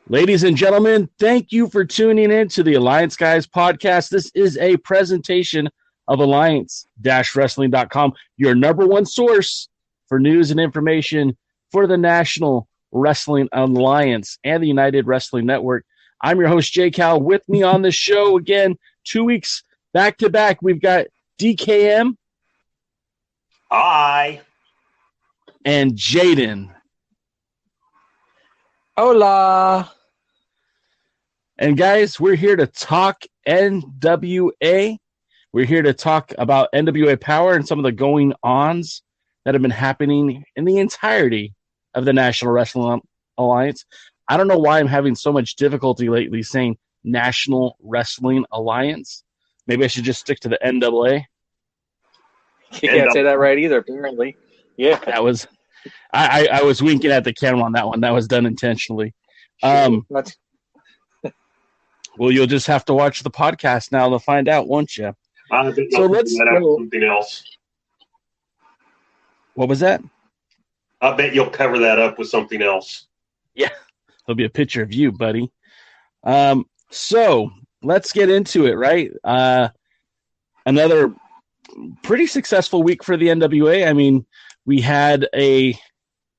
Ladies and gentlemen, thank you for tuning in to the Alliance Guys podcast. This is a presentation of alliance-wrestling.com, your number one source for news and information for the National Wrestling Alliance and the United Wrestling Network. I'm your host, Jay Cal. With me on the show again, 2 weeks back to back, we've got DKM. Hi. And Jaden. Hola. And guys, we're here to talk NWA. We're here to talk about NWA Power and some of the going-ons that have been happening in the entirety of the National Wrestling Alliance. I don't know why I'm having so much difficulty lately saying National Wrestling Alliance. Maybe I should just stick to the NWA. You can't say that right either, apparently. Yeah. That was I was winking at the camera on that one. That was done intentionally. Well, you'll just have to watch the podcast now to find out, won't you? So let's go. Something else. What was that? I bet you'll cover that up with something else. Yeah, there'll be a picture of you, buddy. So let's get into it, right? Another pretty successful week for the NWA. I mean, we had a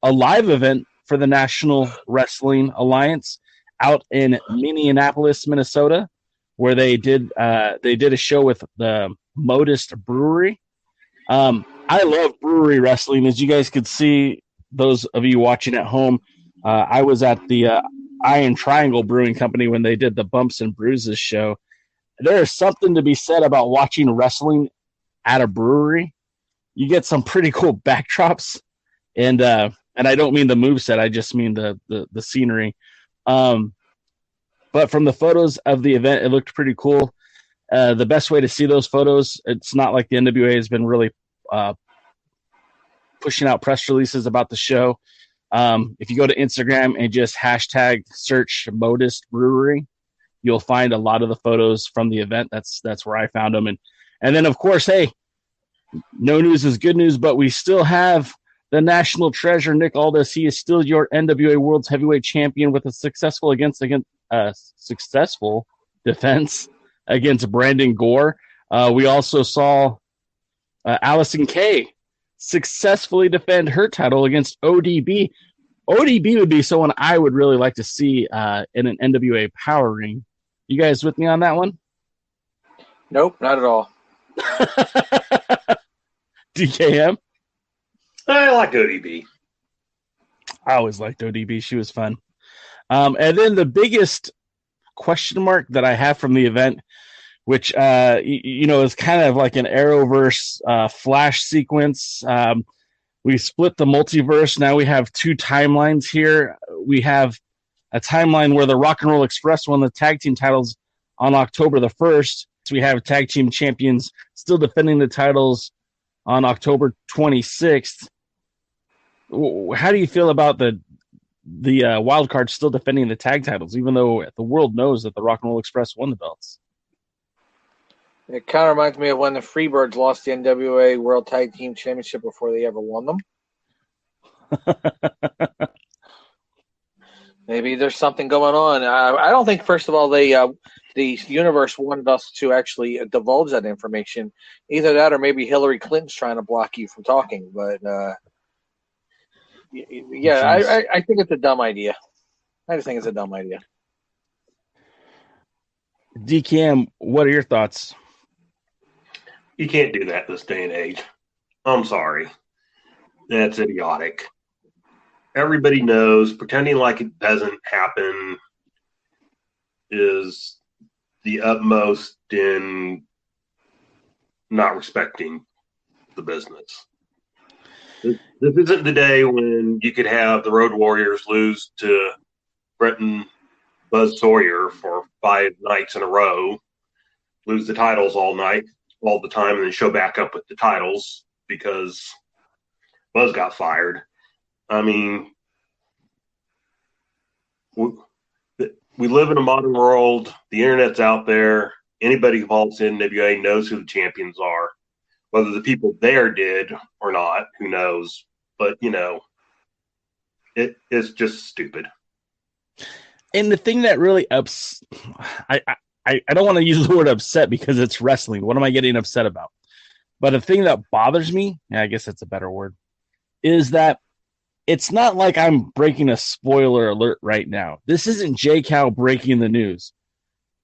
live event for the National Wrestling Alliance out in Minneapolis, Minnesota, where they did a show with the Modest Brewery. I love brewery wrestling, as you guys could see. Those of you watching at home, I was at the Iron Triangle Brewing Company when they did the Bumps and Bruises show. There is something to be said about watching wrestling at a brewery. You get some pretty cool backdrops, and I don't mean the moveset, I just mean the scenery. But from the photos of the event, it looked pretty cool. The best way to see those photos, it's not like the NWA has been really pushing out press releases about the show. If you go to Instagram and just hashtag search Modest Brewery, you'll find a lot of the photos from the event. That's where I found them. And then, of course, hey, no news is good news, but we still have the national treasure, Nick Aldis. He is still your NWA World's Heavyweight Champion with a successful defense against Brandon Gore. We also saw Allison Kay successfully defend her title against ODB. ODB would be someone I would really like to see in an NWA Power Ring. You guys with me on that one? Nope, not at all. DKM? I like ODB. I always liked ODB. She was fun. And then the biggest question mark that I have from the event, which, is kind of like an Arrowverse flash sequence. We split the multiverse. Now we have two timelines here. We have a timeline where the Rock and Roll Express won the tag team titles on October the 1st. So we have tag team champions still defending the titles on October 26th. How do you feel about the wild card still defending the tag titles, even though the world knows that the Rock and Roll Express won the belts? It kind of reminds me of when the Freebirds lost the NWA World Tag Team Championship before they ever won them. Maybe there's something going on. I don't think, first of all, the universe wanted us to actually divulge that information. Either that or maybe Hillary Clinton's trying to block you from talking. But, yeah, I think it's a dumb idea. I just think it's a dumb idea. DKM, what are your thoughts? You can't do that this day and age. I'm sorry. That's idiotic. Everybody knows pretending like it doesn't happen is the utmost in not respecting the business. This isn't the day when you could have the Road Warriors lose to Brett and Buzz Sawyer for 5 nights in a row, lose the titles all the time, and then show back up with the titles because Buzz got fired. I mean, we live in a modern world. The internet's out there. Anybody who follows NWA knows who the champions are. Whether the people there did or not, who knows? But, it's just stupid. And the thing that really I don't want to use the word upset because it's wrestling. What am I getting upset about? But the thing that bothers me, I guess that's a better word, is that it's not like I'm breaking a spoiler alert right now. This isn't J. Cal breaking the news.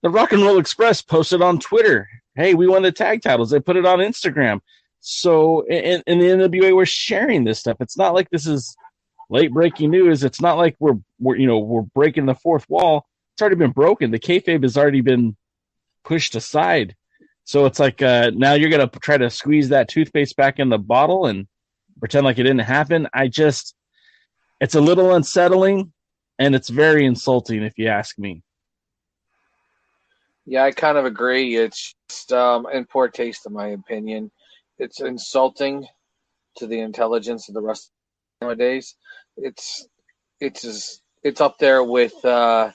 The Rock and Roll Express posted on Twitter, hey, we won the tag titles. They put it on Instagram. So, and the NWA were sharing this stuff. It's not like this is late breaking news. It's not like we're breaking the fourth wall. It's already been broken. The kayfabe has already been pushed aside. So it's like now you're going to try to squeeze that toothpaste back in the bottle and pretend like it didn't happen. It's a little unsettling, and it's very insulting if you ask me. Yeah, I kind of agree. It's just in poor taste, in my opinion. It's insulting to the intelligence of the rest nowadays. It's up there with a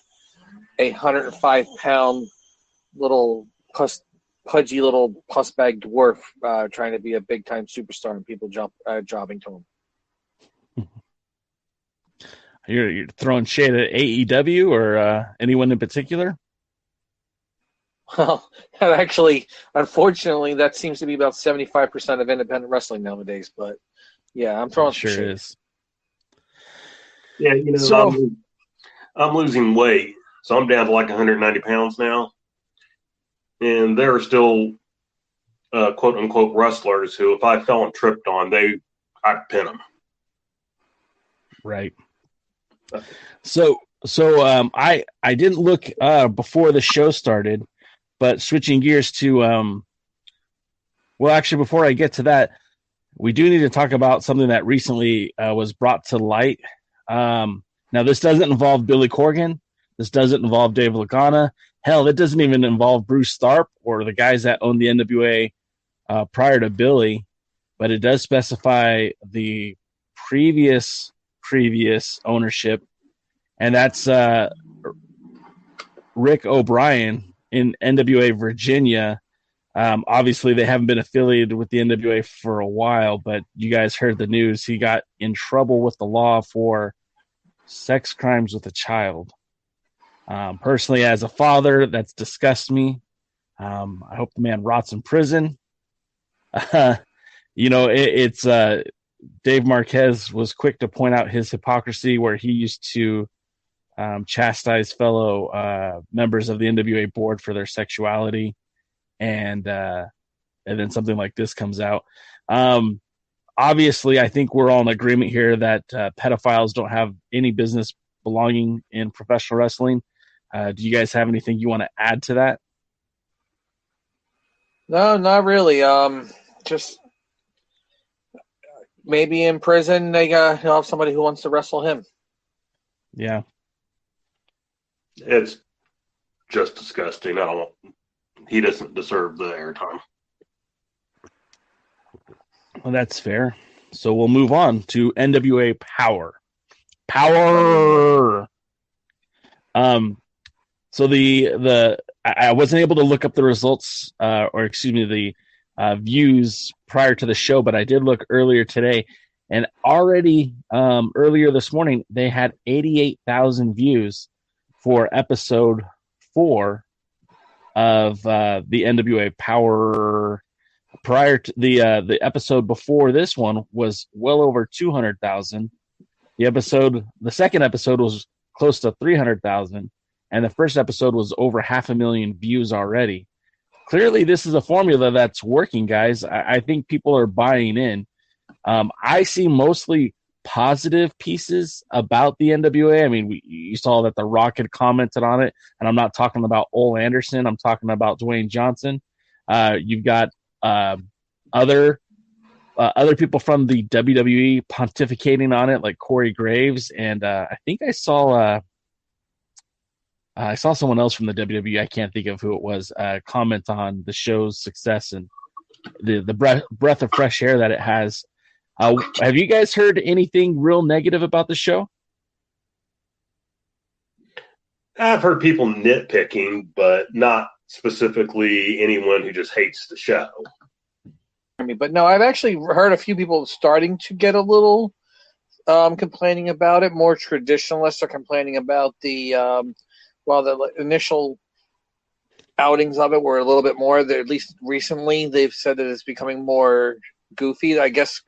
105-pound little pudgy little puss bag dwarf trying to be a big time superstar and people jobbing to him. You're throwing shade at AEW or anyone in particular? Well, actually, unfortunately, that seems to be about 75% of independent wrestling nowadays. But yeah, I'm throwing sure shade. Is. Yeah, so, I'm losing weight, so I'm down to like 190 pounds now, and there are still quote unquote wrestlers who, if I fell and tripped on, I'd pin them. Right. So I didn't look before the show started. But switching gears to, actually, before I get to that, we do need to talk about something that recently was brought to light. Now, this doesn't involve Billy Corgan. This doesn't involve Dave Lagana. Hell, it doesn't even involve Bruce Tharp or the guys that owned the NWA prior to Billy. But it does specify the previous ownership, and that's Rick O'Brien in NWA Virginia. Obviously, they haven't been affiliated with the NWA for a while, but you guys heard the news. He got in trouble with the law for sex crimes with a child. Personally, as a father, that's disgusts me. I hope the man rots in prison. It's Dave Marquez was quick to point out his hypocrisy where he used to chastise fellow members of the NWA board for their sexuality, and then something like this comes out. Obviously, I think we're all in agreement here that pedophiles don't have any business belonging in professional wrestling. Do you guys have anything you want to add to that? No, not really. Just maybe in prison he'll have somebody who wants to wrestle him. Yeah. It's just disgusting. He doesn't deserve the airtime. Well, that's fair. So we'll move on to NWA Power. Power. So I wasn't able to look up the results, the views prior to the show, but I did look earlier today, and already earlier this morning they had 88,000 views for episode 4 of the NWA Power. Prior to the episode before this one was well over 200,000. The second episode was close to 300,000, and the first episode was over 500,000 views already. Clearly, this is a formula that's working, guys. I think people are buying in. I see mostly positive pieces about the NWA. I mean, you saw that The Rock had commented on it, and I'm not talking about Ole Anderson. I'm talking about Dwayne Johnson. You've got other people from the WWE pontificating on it, like Corey Graves, and I think I saw someone else from the WWE. I can't think of who it was. Comment on the show's success and the breath of fresh air that it has. Have you guys heard anything real negative about the show? I've heard people nitpicking, but not specifically anyone who just hates the show. But no, I've actually heard a few people starting to get a little complaining about it. More traditionalists are complaining about the initial outings of it were a little bit more. At least recently, they've said that it's becoming more goofy. I guess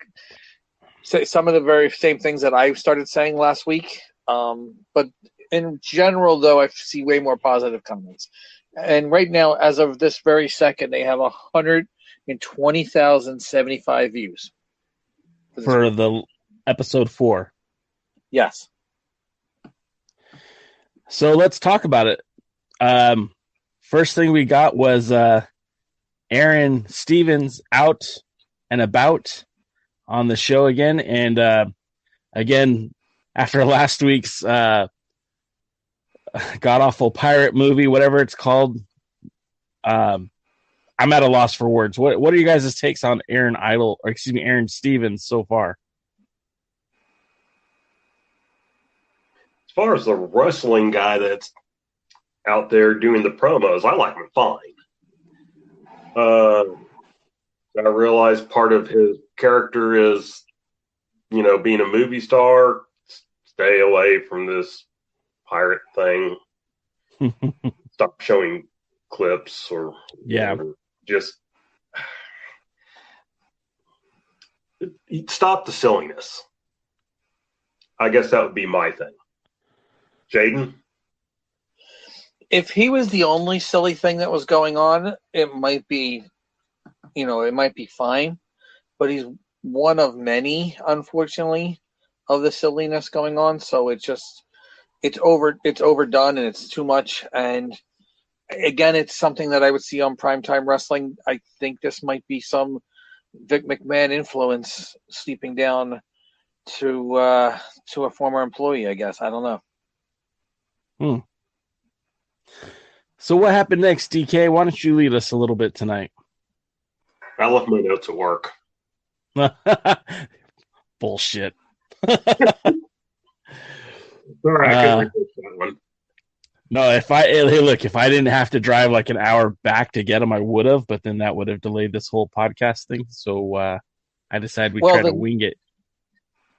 some of the very same things that I started saying last week. But in general, though, I see way more positive comments. And right now, as of this very second, they have 120,075 views for the episode 4. Yes. So let's talk about it. First thing we got was Aaron Stevens out and about on the show again. And again, after last week's god-awful pirate movie, whatever it's called, I'm at a loss for words. What are you guys' takes on Aaron Stevens so far? As far as the wrestling guy that's out there doing the promos, I like him fine. I realize part of his character is, being a movie star. Stay away from this pirate thing. Stop showing clips or just stop the silliness. I guess that would be my thing. Jaden? If he was the only silly thing that was going on, it might be, it might be fine. But he's one of many, unfortunately, of the silliness going on. So it's overdone and it's too much. And again, it's something that I would see on primetime wrestling. I think this might be some Vic McMahon influence seeping down to a former employee, I guess. I don't know. So what happened next, DK? Why don't you lead us a little bit tonight? I left my notes at work. Bullshit. Sorry, I couldn't replace that one. No, if I didn't have to drive like an hour back to get them, I would have, but then that would have delayed this whole podcast thing. So I decided we'd try to wing it.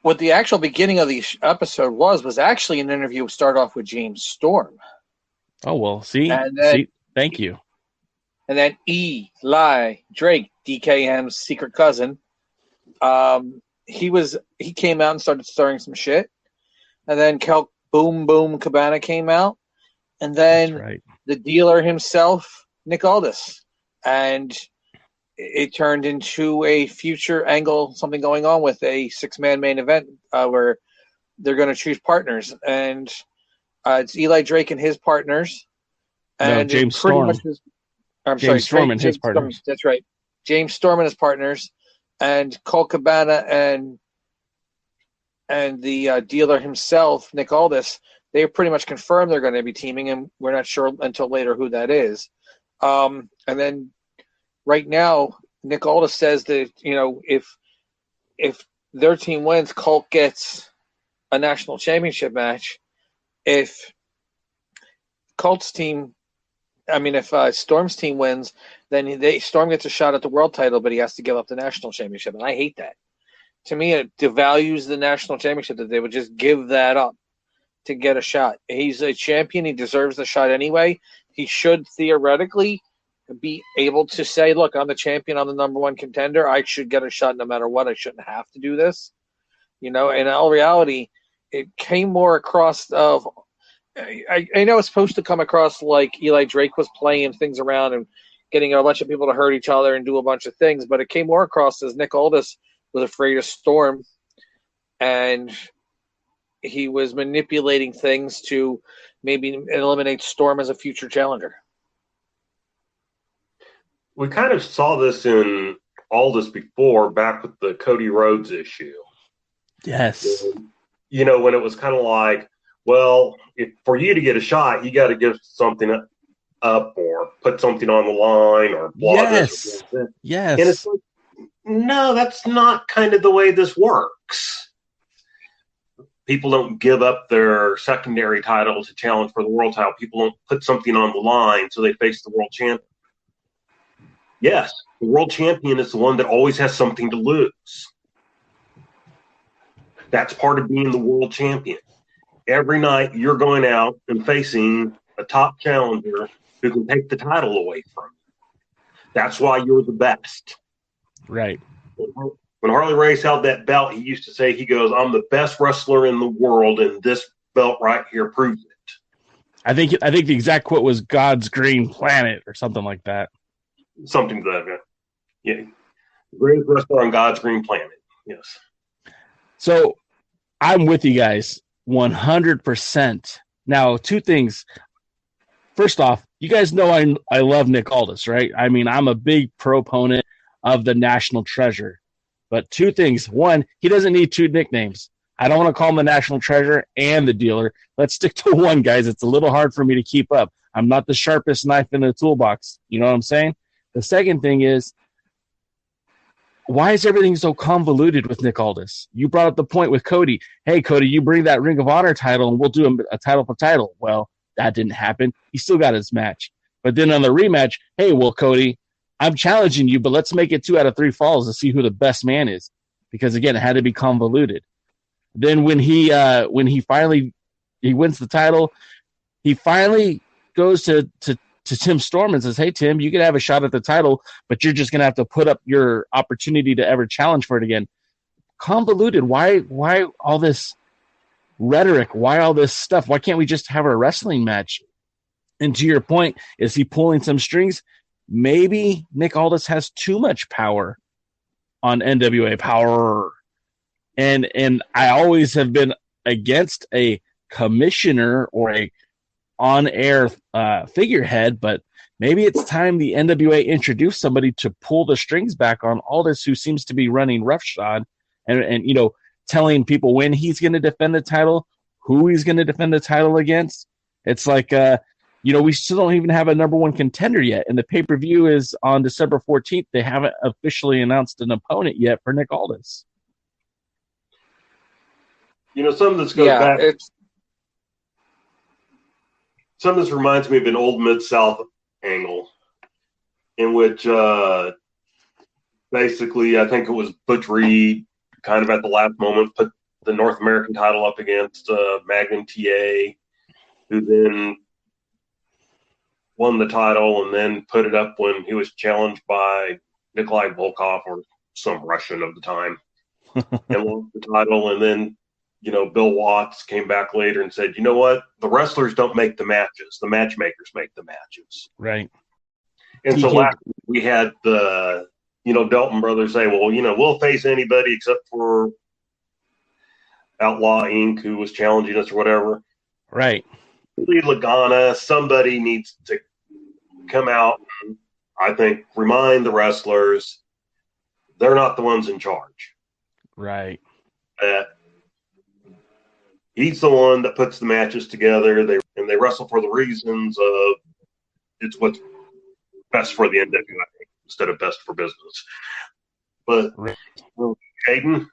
What the actual beginning of the episode was actually an interview start off with James Storm. Oh, well, see, thank you. And then Eli Drake, DKM's secret cousin, he came out and started stirring some shit. And then Boom Boom Cabana came out. And then the dealer himself, Nick Aldis. And it turned into a future angle, something going on with a 6-man main event where they're going to choose partners. And it's Eli Drake and his partners. And James Storm. James Storm and his partners. That's right. James Storm and his partners. And Colt Cabana and the dealer himself, Nick Aldis, they pretty much confirmed they're going to be teaming, and we're not sure until later who that is. And then right now, Nick Aldis says that, if their team wins, Colt gets a national championship match. If Storm's team wins, then Storm gets a shot at the world title, but he has to give up the national championship. And I hate that. To me, it devalues the national championship that they would just give that up to get a shot. He's a champion. He deserves the shot anyway. He should theoretically be able to say, look, I'm the champion. I'm the number one contender. I should get a shot no matter what. I shouldn't have to do this. In all reality, it came more across of I know it's supposed to come across like Eli Drake was playing things around and getting a bunch of people to hurt each other and do a bunch of things, but it came more across as Nick Aldis was afraid of Storm, and he was manipulating things to maybe eliminate Storm as a future challenger. We kind of saw this in Aldis before, back with the Cody Rhodes issue. Yes. When it was kind of like, well, for you to get a shot, you got to give something up or put something on the line or blah. Yes. Yes. And it's like, no, that's not kind of the way this works. People don't give up their secondary title to challenge for the world title. People don't put something on the line so they face the world champion. Yes, the world champion is the one that always has something to lose. That's part of being the world champion. Every night you're going out and facing a top challenger who can take the title away from you. That's why you're the best. Right. When Harley Race held that belt, he used to say, he goes, I'm the best wrestler in the world, and this belt right here proves it. I think the exact quote was God's green planet or something like that. Something to that effect. Yeah. Greatest wrestler on God's green planet. Yes. So I'm with you guys 100%. Now, two things. First off, you guys know I love Nick Aldis, right? I mean, I'm a big proponent of the National Treasure. But two things. One, he doesn't need two nicknames. I don't want to call him the National Treasure and the Dealer. Let's stick to one, guys. It's a little hard for me to keep up. I'm not the sharpest knife in the toolbox. You know what I'm saying? The second thing is, why is everything so convoluted with Nick Aldis? You brought up the point with Cody. Hey, Cody, you bring that Ring of Honor title and we'll do a title for title. Well, that didn't happen. He still got his match. But then on the rematch, hey, well, Cody, I'm challenging you, but let's make it 2 out of 3 falls to see who the best man is. Because, again, it had to be convoluted. Then when he finally wins the title, he finally goes to Tim Storm and says, hey, Tim, you can have a shot at the title, but you're just going to have to put up your opportunity to ever challenge for it again. Convoluted. Why all this rhetoric? Why all this stuff? Why can't we just have a wrestling match? And to your point, is he pulling some strings? Maybe Nick Aldis has too much power on NWA Power. And I always have been against a commissioner or a on-air figurehead, but maybe it's time the NWA introduce somebody to pull the strings back on Aldis, who seems to be running roughshod and you know, telling people when he's going to defend the title, who he's going to defend the title against. It's like, you know, we still don't even have a number one contender yet, and the pay-per-view is on December 14th. They haven't officially announced an opponent yet for Nick Aldis. You know, some of this goes back. Some of this reminds me of an old Mid-South angle in which basically I think it was Butch Reed kind of at the last moment put the North American title up against Magnum TA, who then won the title and then put it up when he was challenged by Nikolai Volkov or some Russian of the time and won the title. And then, you know, Bill Watts came back later and said, you know what? The wrestlers don't make the matches. The matchmakers make the matches. Right. And so last week we had the, you know, Dalton brothers say, well, you know, we'll face anybody except for Outlaw Inc., who was challenging us or whatever. Right. Lagana, somebody needs to come out and, I think, remind the wrestlers they're not the ones in charge. Right. He's the one that puts the matches together. They wrestle for the reasons of it's what's best for the NWA instead of best for business. But Jaden,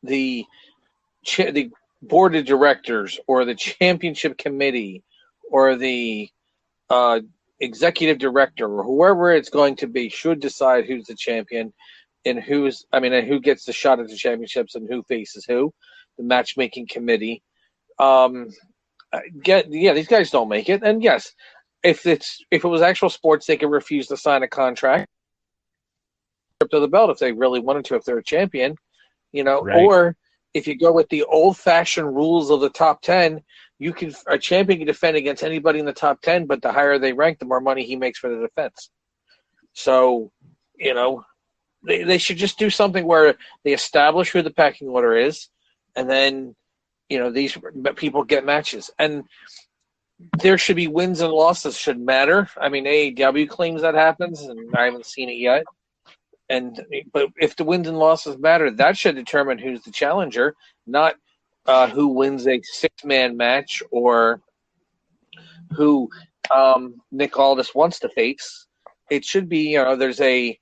the board of directors or the championship committee or the executive director or whoever it's going to be should decide who's the champion and who gets the shot at the championships and who faces who. The matchmaking committee. These guys don't make it. And yes, if it was actual sports, they could refuse to sign a contract to the belt if they really wanted to, if they're a champion, you know. Right. Or if you go with the old-fashioned rules of the top 10, a champion can defend against anybody in the top 10, but the higher they rank, the more money he makes for the defense. So, you know, they should just do something where they establish who the pecking order is, and then, you know, these people get matches. And there should be wins and losses should matter. I mean, AEW claims that happens, and I haven't seen it yet. But if the wins and losses matter, that should determine who's the challenger, not who wins a 6-man match or who Nick Aldis wants to face. It should be, you know, there's a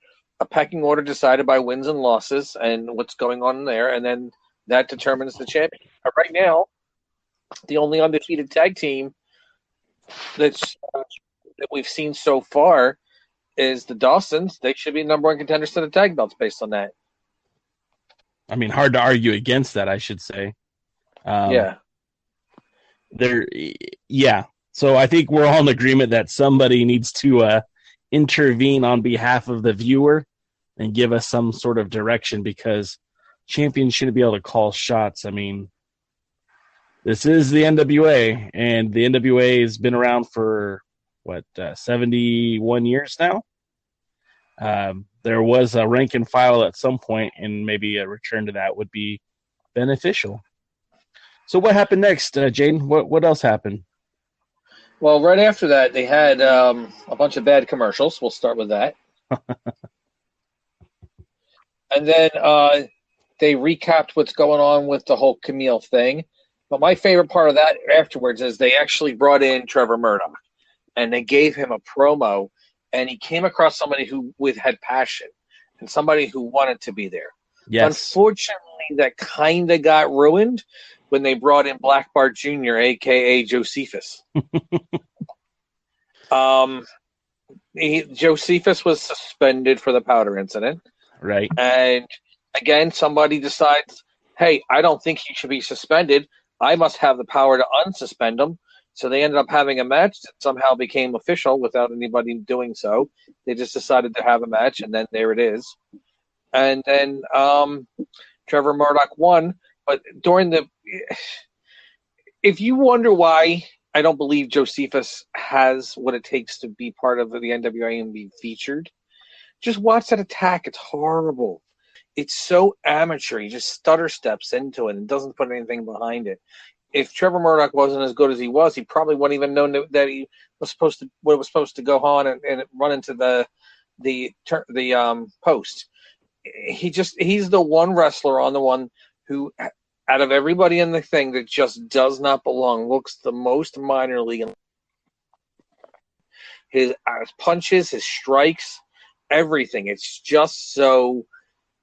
pecking order decided by wins and losses and what's going on there, and then that determines the champion. Right now, the only undefeated tag team that we've seen so far is the Dawsons. They should be number one contenders to the tag belts based on that. I mean, hard to argue against that, I should say. Yeah. Yeah. So I think we're all in agreement that somebody needs to intervene on behalf of the viewer and give us some sort of direction, because champions shouldn't be able to call shots. I mean, this is the NWA, and the NWA has been around for, 71 years now? There was a rank and file at some point, and maybe a return to that would be beneficial. So what happened next, Jaden? What else happened? Well, right after that, they had a bunch of bad commercials. We'll start with that. And then they recapped what's going on with the whole Camille thing. But my favorite part of that afterwards is they actually brought in Trevor Murdoch, and they gave him a promo, and he came across somebody who had passion and somebody who wanted to be there. Yes. Unfortunately, that kind of got ruined when they brought in Black Bart Jr., a.k.a. Josephus. Josephus was suspended for the powder incident. Right. And, again, somebody decides, hey, I don't think he should be suspended. I must have the power to unsuspend him. So they ended up having a match that somehow became official without anybody doing so. They just decided to have a match, and then there it is. And then Trevor Murdoch won. But if you wonder why I don't believe Josephus has what it takes to be part of the NWA and be featured, just watch that attack. It's horrible. It's so amateur. He just stutter steps into it and doesn't put anything behind it. If Trevor Murdoch wasn't as good as he was, he probably wouldn't even known that he was supposed to go on and run into the post. He's the one wrestler on the one who, out of everybody in the thing, that just does not belong. Looks the most minor league. His punches, his strikes, everything. It's just so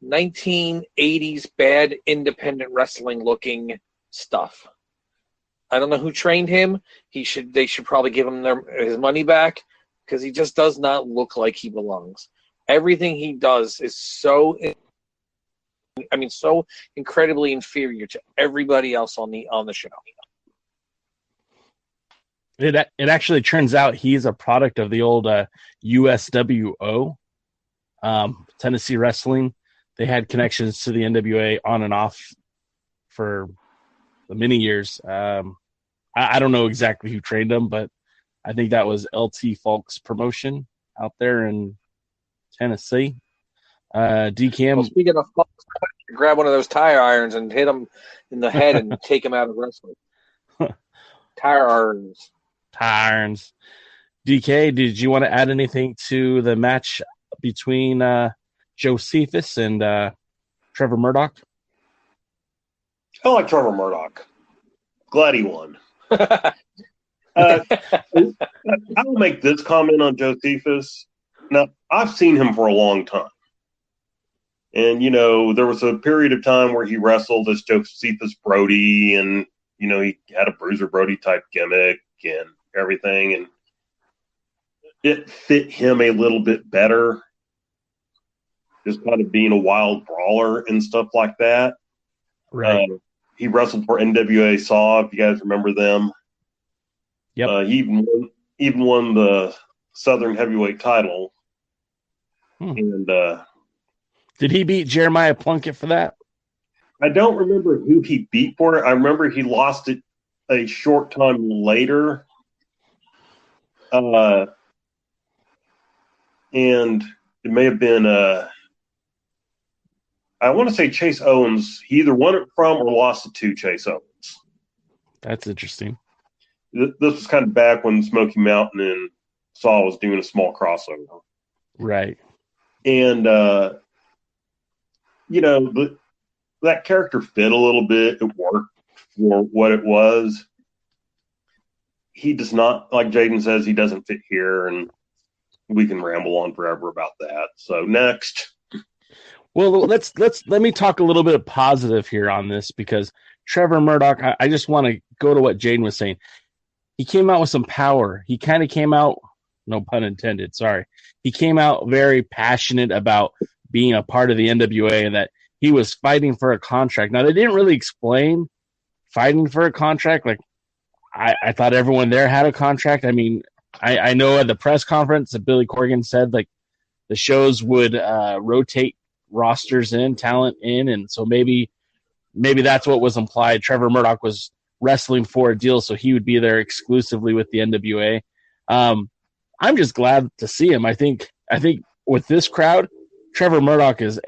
1980s bad independent wrestling looking stuff. I don't know who trained him. They should probably give him his money back, because he just does not look like he belongs. Everything he does is so incredibly inferior to everybody else on the show. It actually turns out he's a product of the old USWO, Tennessee Wrestling. They had connections to the NWA on and off for many years. I don't know exactly who trained them, but I think that was LT Falk's promotion out there in Tennessee. DCAM. Well, speaking of Falk, grab one of those tire irons and hit him in the head and take him out of wrestling. Tire irons. DK, did you want to add anything to the match between Josephus and Trevor Murdoch? I like Trevor Murdoch. Glad he won. I will make this comment on Josephus. Now, I've seen him for a long time. And, there was a period of time where he wrestled as Josephus Brody, and, he had a Bruiser Brody type gimmick and everything. And it fit him a little bit better, just kind of being a wild brawler and stuff like that. Right. He wrestled for NWA Saw, if you guys remember them. Yep. He even won the Southern Heavyweight title. And did he beat Jeremiah Plunkett for that? I don't remember who he beat for it. I remember he lost it a short time later. And it may have been I want to say Chase Owens. He either won it from or lost it to Chase Owens. That's interesting. This was kind of back when Smoky Mountain and Saw was doing a small crossover. Right. And, that character fit a little bit. It worked for what it was. He does not, like Jaden says, he doesn't fit here, and we can ramble on forever about that. So next. Well, let me talk a little bit of positive here on this, because Trevor Murdoch, I just want to go to what Jaden was saying. He came out with some power. He kind of came out, no pun intended, sorry. He came out very passionate about being a part of the NWA, and that he was fighting for a contract. Now, they didn't really explain fighting for a contract. Like, I thought everyone there had a contract. I mean, I know at the press conference that Billy Corgan said, like, the shows would rotate rosters in, talent in, and so maybe that's what was implied. Trevor Murdoch was wrestling for a deal, so he would be there exclusively with the NWA. I'm just glad to see him. I think with this crowd, Trevor Murdoch is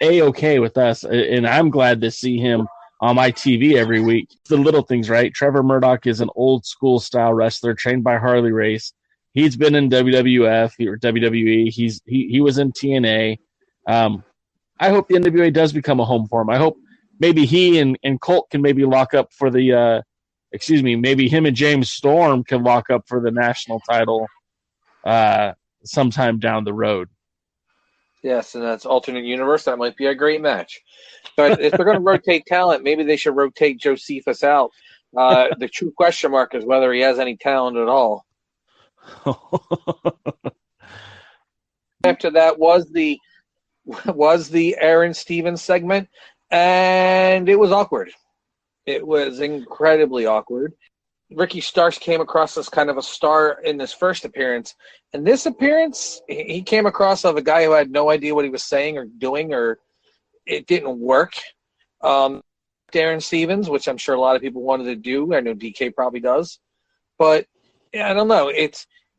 A-okay with us, and I'm glad to see him on my TV every week. The little things, right? Trevor Murdoch is an old school style wrestler trained by Harley Race. He's been in WWF or WWE. He was in TNA. I hope the NWA does become a home for him. I hope maybe he and Colt can maybe lock up for the maybe him and James Storm can lock up for the national title sometime down the road. Yes, and that's alternate universe. That might be a great match. But if they're going to rotate talent, maybe they should rotate Josephus out. The true question mark is whether he has any talent at all. After that was the Aaron Stevens segment, and it was awkward. It was incredibly awkward. Ricky Starks came across as kind of a star in this first appearance. And this appearance, he came across as a guy who had no idea what he was saying or doing, or it didn't work. Aaron Stevens, which I'm sure a lot of people wanted to do. I know DK probably does. But yeah, I don't know.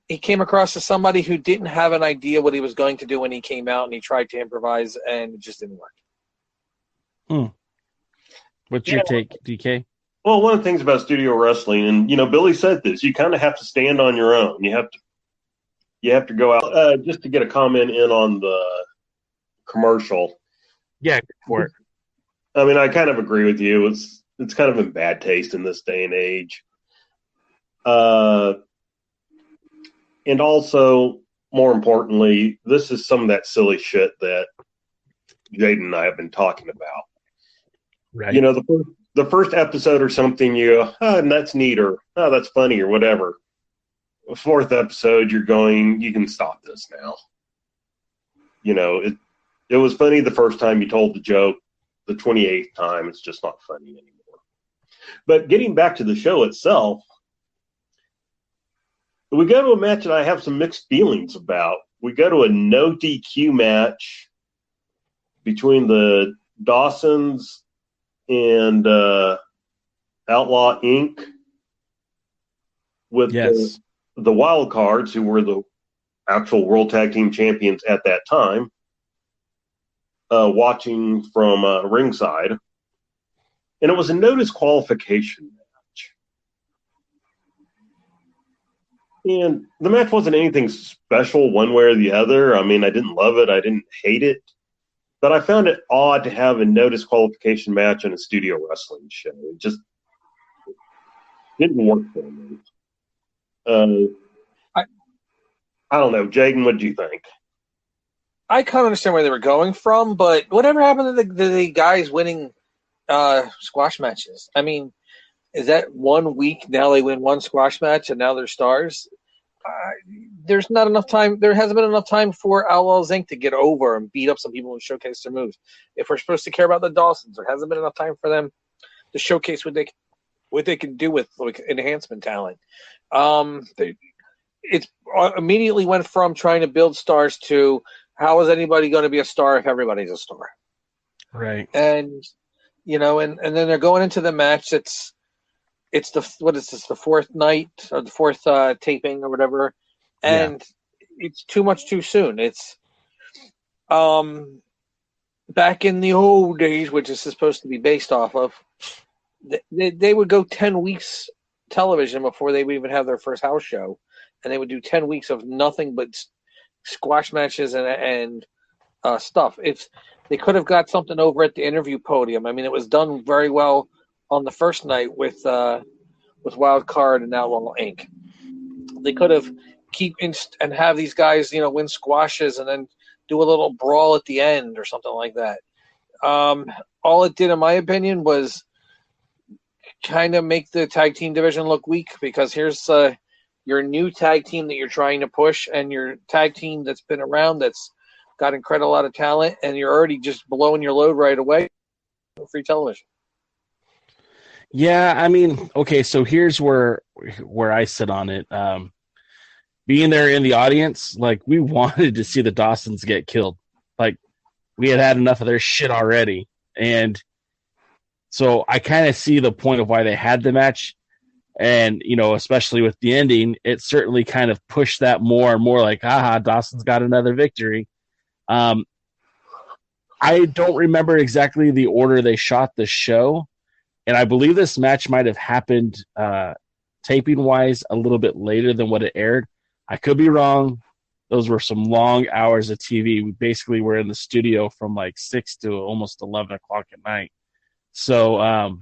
He came across as somebody who didn't have an idea what he was going to do when he came out, and he tried to improvise, and it just didn't work. What's your take, DK? Well, one of the things about studio wrestling, and Billy said this, you kind of have to stand on your own. You have to go out. Just to get a comment in on the commercial. Yeah, for it. I mean, I kind of agree with you. It's kind of in bad taste in this day and age. And also, more importantly, this is some of that silly shit that Jaden and I have been talking about. Right. The first episode or something, you go, and that's neat, or that's funny, or whatever. The fourth episode, you're going, you can stop this now. It was funny the first time you told the joke. The 28th time, it's just not funny anymore. But getting back to the show itself, we go to a match that I have some mixed feelings about. We go to a no DQ match between the Dawsons and Outlaw Inc. with the Wild Cards, who were the actual World Tag Team Champions at that time, watching from ringside. And it was a no disqualification match. And the match wasn't anything special one way or the other. I mean, I didn't love it. I didn't hate it. But I found it odd to have a no disqualification match on a studio wrestling show. It just didn't work for me. I don't know. Jaden, what do you think? I kind of understand where they were going from, but whatever happened to the guys winning squash matches? I mean, is that 1 week now they win one squash match and now they're stars? There's not enough time. There hasn't been enough time for Outlaws Inc. to get over and beat up some people and showcase their moves. If we're supposed to care about the Dawsons, there hasn't been enough time for them to showcase what they can do with like enhancement talent. It immediately went from trying to build stars to how is anybody going to be a star if everybody's a star? Right. And and then they're going into the match. It's the fourth night or the fourth taping or whatever, and it's too much too soon. It's back in the old days, which is supposed to be based off of. They would go 10 weeks television before they would even have their first house show, and they would do 10 weeks of nothing but squash matches and stuff. They could have got something over at the interview podium. I mean, it was done very well on the first night with Wild Card and Outlaw Inc. They could have and have these guys, win squashes and then do a little brawl at the end or something like that. All it did, in my opinion, was kind of make the tag team division look weak, because here's your new tag team that you're trying to push, and your tag team that's been around that's got incredible lot of talent, and you're already just blowing your load right away. Free television. Yeah, I mean, okay, so here's where I sit on it. Being there in the audience, like, we wanted to see the Dawsons get killed. Like, we had enough of their shit already, and so I kind of see the point of why they had the match. And, especially with the ending, it certainly kind of pushed that more and more, like, Dawson's got another victory. I don't remember exactly the order they shot the show, and I believe this match might have happened taping-wise a little bit later than what it aired. I could be wrong. Those were some long hours of TV. We basically were in the studio from like 6 to almost 11 o'clock at night. So a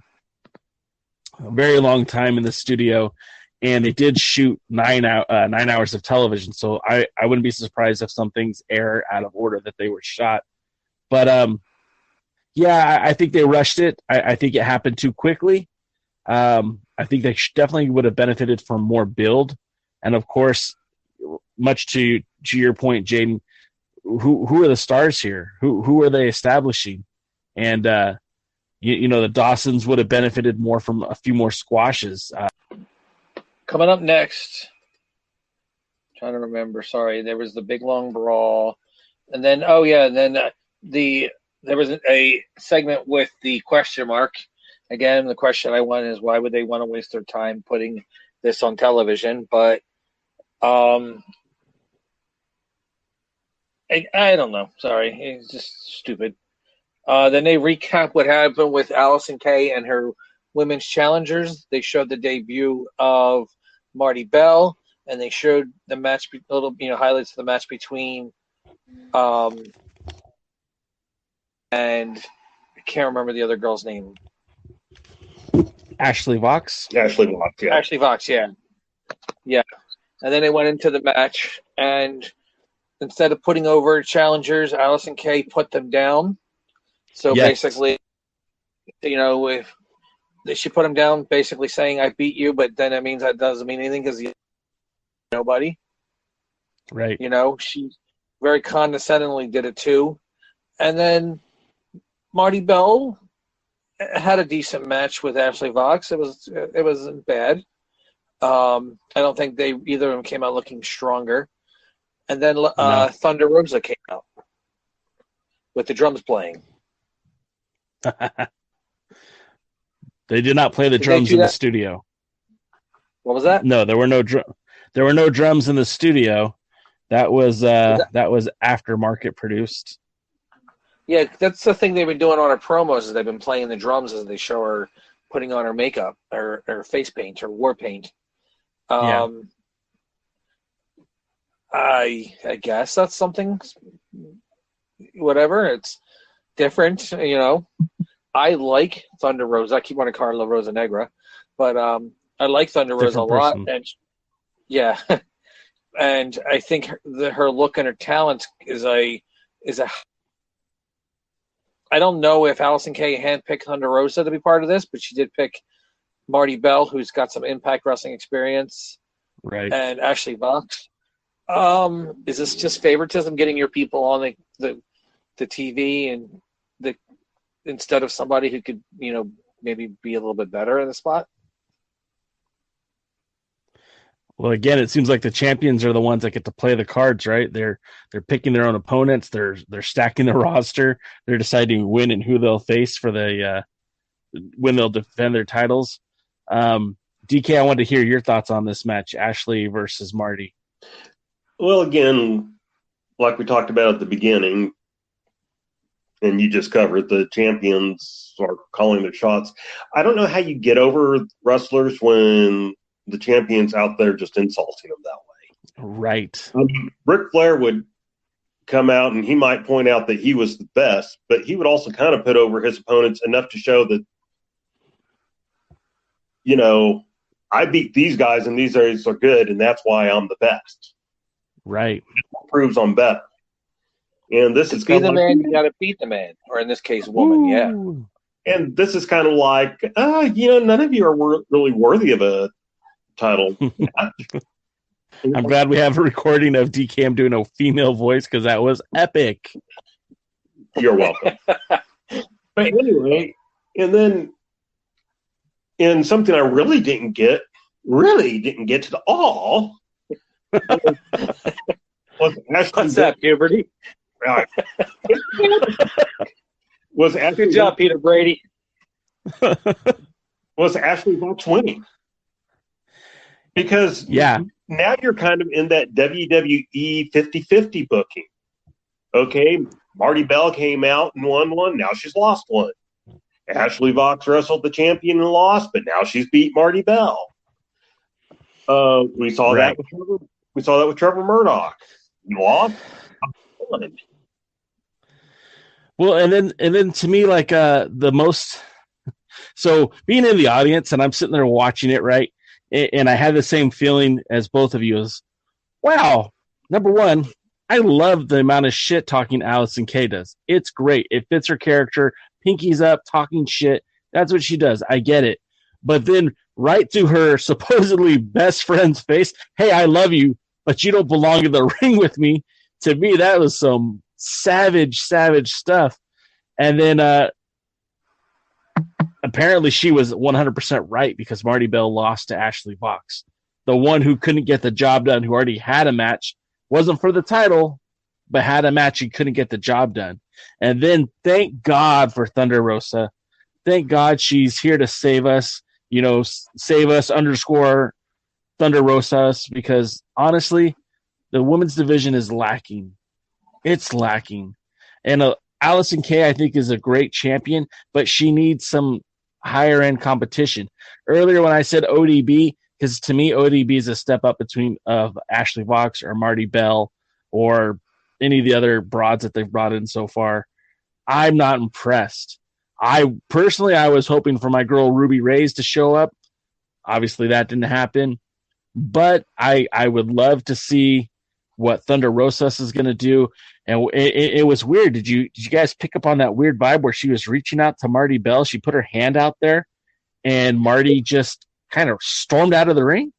very long time in the studio, and they did shoot 9 hours of television. So I wouldn't be surprised if some things air out of order that they were shot. But yeah, I think they rushed it. I think it happened too quickly. I think they definitely would have benefited from more build. And of course, much to your point, Jaden, who are the stars here? Who are they establishing? And the Dawsons would have benefited more from a few more squashes. Coming up next, trying to remember. Sorry, there was the big long brawl, and then there was a segment with the question mark. Again, the question I want is, why would they want to waste their time putting this on television? But I don't know. Sorry, it's just stupid. Then they recap what happened with Allison Kay and her women's challengers. They showed the debut of Marty Bell, and they showed the match, highlights of the match between, and I can't remember the other girl's name. Ashley Vox. Ashley Vox, yeah. Ashley Vox, yeah. Yeah. And then they went into the match, and instead of putting over challengers, Allison Kay put them down. So basically, if she put them down, basically saying, I beat you, but then it means that doesn't mean anything because nobody. Right. She very condescendingly did it too. And then Marty Bell had a decent match with Ashley Vox. It wasn't bad. I don't think either of them came out looking stronger. And then Thunder Rosa came out with the drums playing. They did not play the drums in the studio. What was that? No, there were no drums in the studio. That was aftermarket produced. Yeah, that's the thing they've been doing on her promos is they've been playing the drums as they show her putting on her makeup or face paint or war paint. I guess that's something. Whatever, it's different. I like Thunder Rosa. I keep wanting to call her La Rosa Negra, but I like Thunder Rosa a lot. And yeah, and I think her look and her talent is a. I don't know if Allison Kay handpicked Thunder Rosa to be part of this, but she did pick Marty Bell, who's got some Impact Wrestling experience, right? And Ashley Vox. Is this just favoritism, getting your people on the TV and instead of somebody who could maybe be a little bit better in the spot? Well, again, it seems like the champions are the ones that get to play the cards, right? They're picking their own opponents. They're stacking the roster. They're deciding when and who they'll face for when they'll defend their titles. DK, I wanted to hear your thoughts on this match, Ashley versus Marty. Well, again, like we talked about at the beginning, and you just covered, the champions are calling their shots. I don't know how you get over wrestlers when the champion's out there just insulting them that way. Right. Ric Flair would come out and he might point out that he was the best, but he would also kind of put over his opponents enough to show that, I beat these guys and these guys are good, and that's why I'm the best. Right. It proves I'm better. And this is kind of like, man, you got to beat the man, or in this case, woman. Ooh. Yeah. And this is kind of like, none of you are really worthy of a title. I'm glad we have a recording of DKM doing a female voice because that was epic. You're welcome. But anyway, and then in something I really didn't get to the all. What's that, puberty? Was Ashley Good job, Peter Brady. Was Ashley Fox winning? Because now you're kind of in that WWE 50-50 booking. Okay, Marty Bell came out and won one. Now she's lost one. Ashley Fox wrestled the champion and lost, but now she's beat Marty Bell. We saw that with Trevor Murdoch. He lost. Well, and then to me, like the most. So being in the audience and I'm sitting there watching it, right, and I had the same feeling as both of you. Is wow. Number one, I love the amount of shit talking Allison Kay does. It's great. It fits her character. Pinky's up, talking shit. That's what she does. I get it. But then right to her supposedly best friend's face, hey, I love you, but you don't belong in the ring with me. To me, that was some savage stuff. And then apparently she was 100% right because Marty Bell lost to Ashley Fox. The one who couldn't get the job done, who already had a match, wasn't for the title, but had a match and couldn't get the job done. And then thank God for Thunder Rosa. Thank God she's here to save us, save us _ Thunder Rosas, because honestly, the women's division is lacking. It's lacking. And Allison Kay, I think, is a great champion, but she needs some higher end competition. Earlier when I said ODB, because to me, ODB is a step up between Ashley Fox or Marty Bell or any of the other broads that they've brought in so far. I'm not impressed. I was hoping for my girl Ruby Reyes to show up. Obviously, that didn't happen. But I would love to see what Thunder Rosas is going to do. And it was weird. Did you guys pick up on that weird vibe where she was reaching out to Marty Bell? She put her hand out there, and Marty just kind of stormed out of the ring?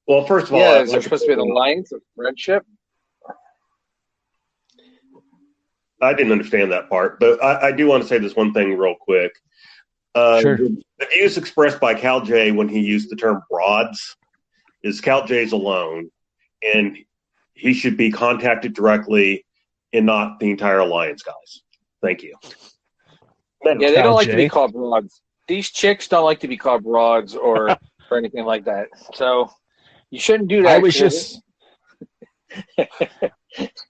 Well, first of all, yeah, is there supposed to be an alliance of friendship? I didn't understand that part, but I do want to say this one thing real quick. Sure. The views expressed by Cal J when he used the term broads is Cal J's alone, and he should be contacted directly and not the entire alliance guys. Thank you. Yeah, they don't like to be called broads. These chicks don't like to be called broads or anything like that. So you shouldn't do that.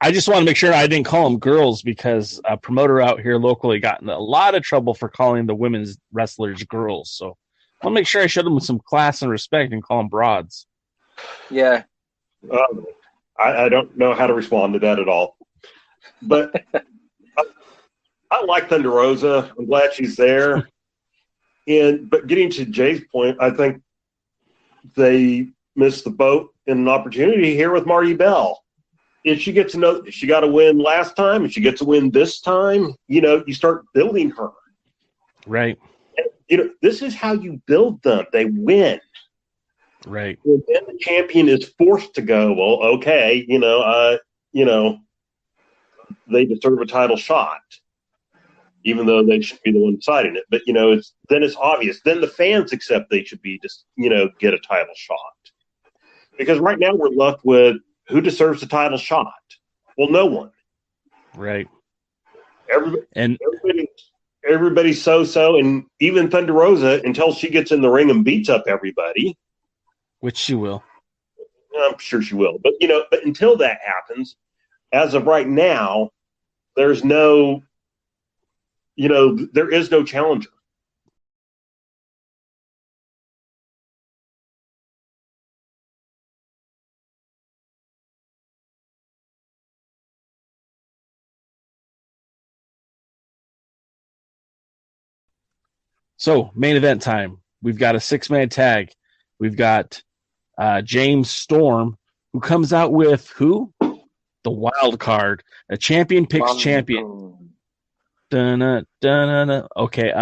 I just want to make sure I didn't call them girls because a promoter out here locally got in a lot of trouble for calling the women's wrestlers girls. So I'll make sure I show them some class and respect and call them broads. Yeah. I don't know how to respond to that at all. But I like Thunder Rosa. I'm glad she's there. But getting to Jay's point, I think they missed the boat in an opportunity here with Marty Bell. If she gets to know she got to win last time, and she gets to win this time, you start building her. Right. And, this is how you build them. They win. Right. And then the champion is forced to go, well, okay, they deserve a title shot, even though they should be the one deciding it. But, it's obvious. Then the fans accept they should be just, get a title shot. Because right now we're left with who deserves the title shot? Well, no one. Right. Everybody's so-so, and even Thunder Rosa, until she gets in the ring and beats up everybody. Which she will. I'm sure she will. But, but until that happens, as of right now, there is no challenger. So, main event time. We've got a 6-man tag. We've got James Storm, who comes out with who? The wild card. A champion picks champion. Dun-na, dun-na-na. Okay.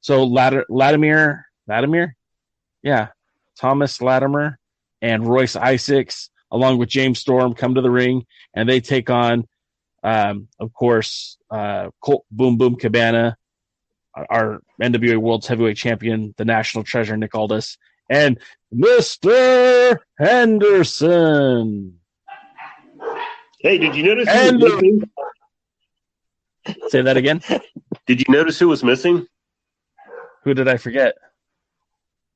So Latimer? Yeah. Thomas Latimer and Royce Isaacs, along with James Storm, come to the ring, and they take on, of course, Colt Boom Boom Cabana, our NWA World's Heavyweight Champion, the National Treasure, Nick Aldis, and Mr. Henderson. Hey, did you notice who was missing? Say that again. Did you notice who was missing? Who did I forget?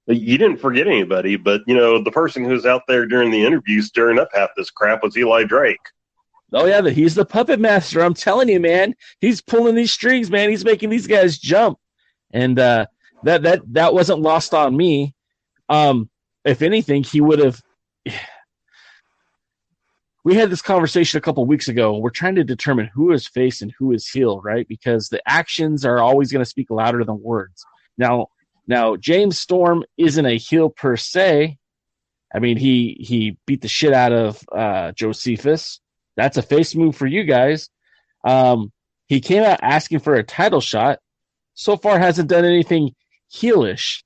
You didn't forget anybody, but, the person who was out there during the interview stirring up half this crap was Eli Drake. Oh, yeah, he's the puppet master. I'm telling you, man. He's pulling these strings, man. He's making these guys jump. And that wasn't lost on me. If anything, he would have – we had this conversation a couple weeks ago. We're trying to determine who is face and who is heel, right? Because the actions are always going to speak louder than words. Now, James Storm isn't a heel per se. I mean, he beat the shit out of Josephus. That's a face move for you guys. He came out asking for a title shot. So far hasn't done anything heelish.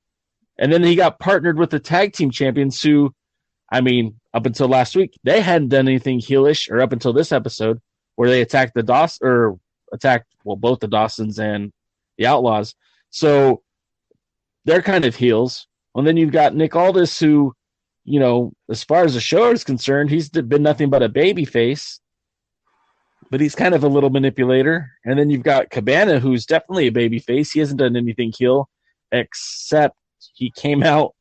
And then he got partnered with the tag team champions who, I mean, up until last week, they hadn't done anything heelish, or up until this episode where they attacked both the Dawsons and the Outlaws. So they're kind of heels. And then you've got Nick Aldis who, as far as the show is concerned, he's been nothing but a baby face, but he's kind of a little manipulator. And then you've got Cabana, who's definitely a baby face. He hasn't done anything heel, except he came out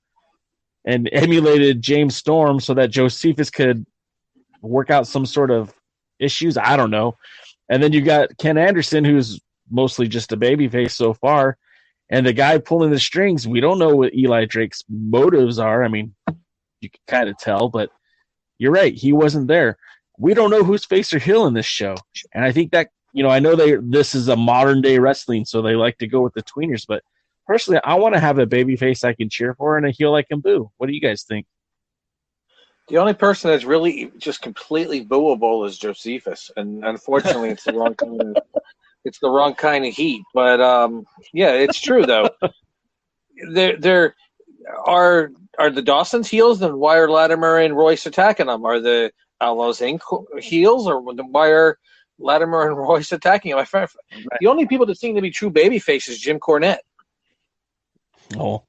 and emulated James Storm so that Josephus could work out some sort of issues. I don't know. And then you got Ken Anderson, who's mostly just a baby face so far. And the guy pulling the strings, we don't know what Eli Drake's motives are. I mean, you can kind of tell, but you're right. He wasn't there. We don't know who's face or heel in this show. And I think that, I know this is a modern day wrestling, so they like to go with the tweeners, but personally, I want to have a baby face I can cheer for and a heel I can boo. What do you guys think? The only person that's really just completely booable is Josephus. And unfortunately, it's the wrong kind of heat. But yeah, it's true though. There are the Dawsons heels, then why are Latimer and Royce attacking them? Are the Outlaws Inc. heels, or why are Latimer and Royce attacking them? The only people that seem to be true babyface is Jim Cornette. Oh,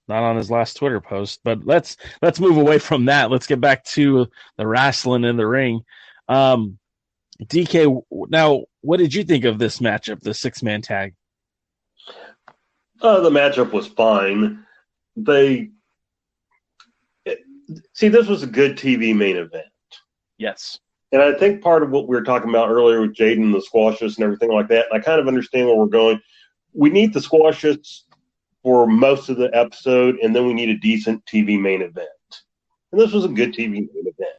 not on his last Twitter post. But let's move away from that. Let's get back to the wrestling in the ring. DK, now, what did you think of this matchup, the 6-man tag? The matchup was fine. This was a good TV main event. Yes. And I think part of what we were talking about earlier with Jaden, the squashes and everything like that, and I kind of understand where we're going. We need the squashes for most of the episode, and then we need a decent TV main event. And this was a good TV main event.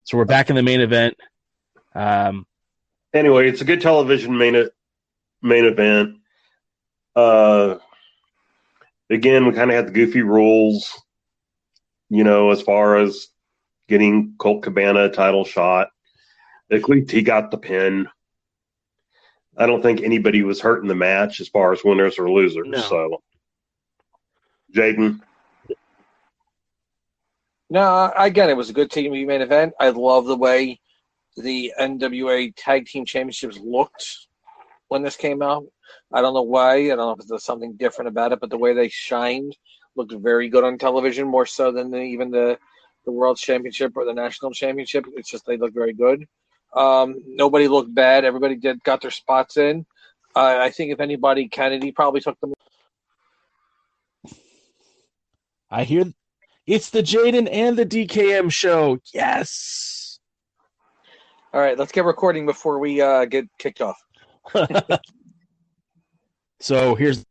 So we're back in the main event. Anyway, it's a good television main event. Again, we kind of had the goofy rules, as far as getting Colt Cabana a title shot. At least he got the pin. I don't think anybody was hurt in the match as far as winners or losers. No. So, Jaden? No, again, it was a good TV main event. I love the way the NWA Tag Team Championships looked when this came out. I don't know why. I don't know if there's something different about it, but the way they shined looked very good on television, more so than even the World Championship or the National Championship. It's just they look very good. Nobody looked bad. Everybody got their spots in. I think if anybody, Kennedy probably took them. I hear it's the Jaden and the DKM show. Yes. All right, let's get recording before we get kicked off. So here's,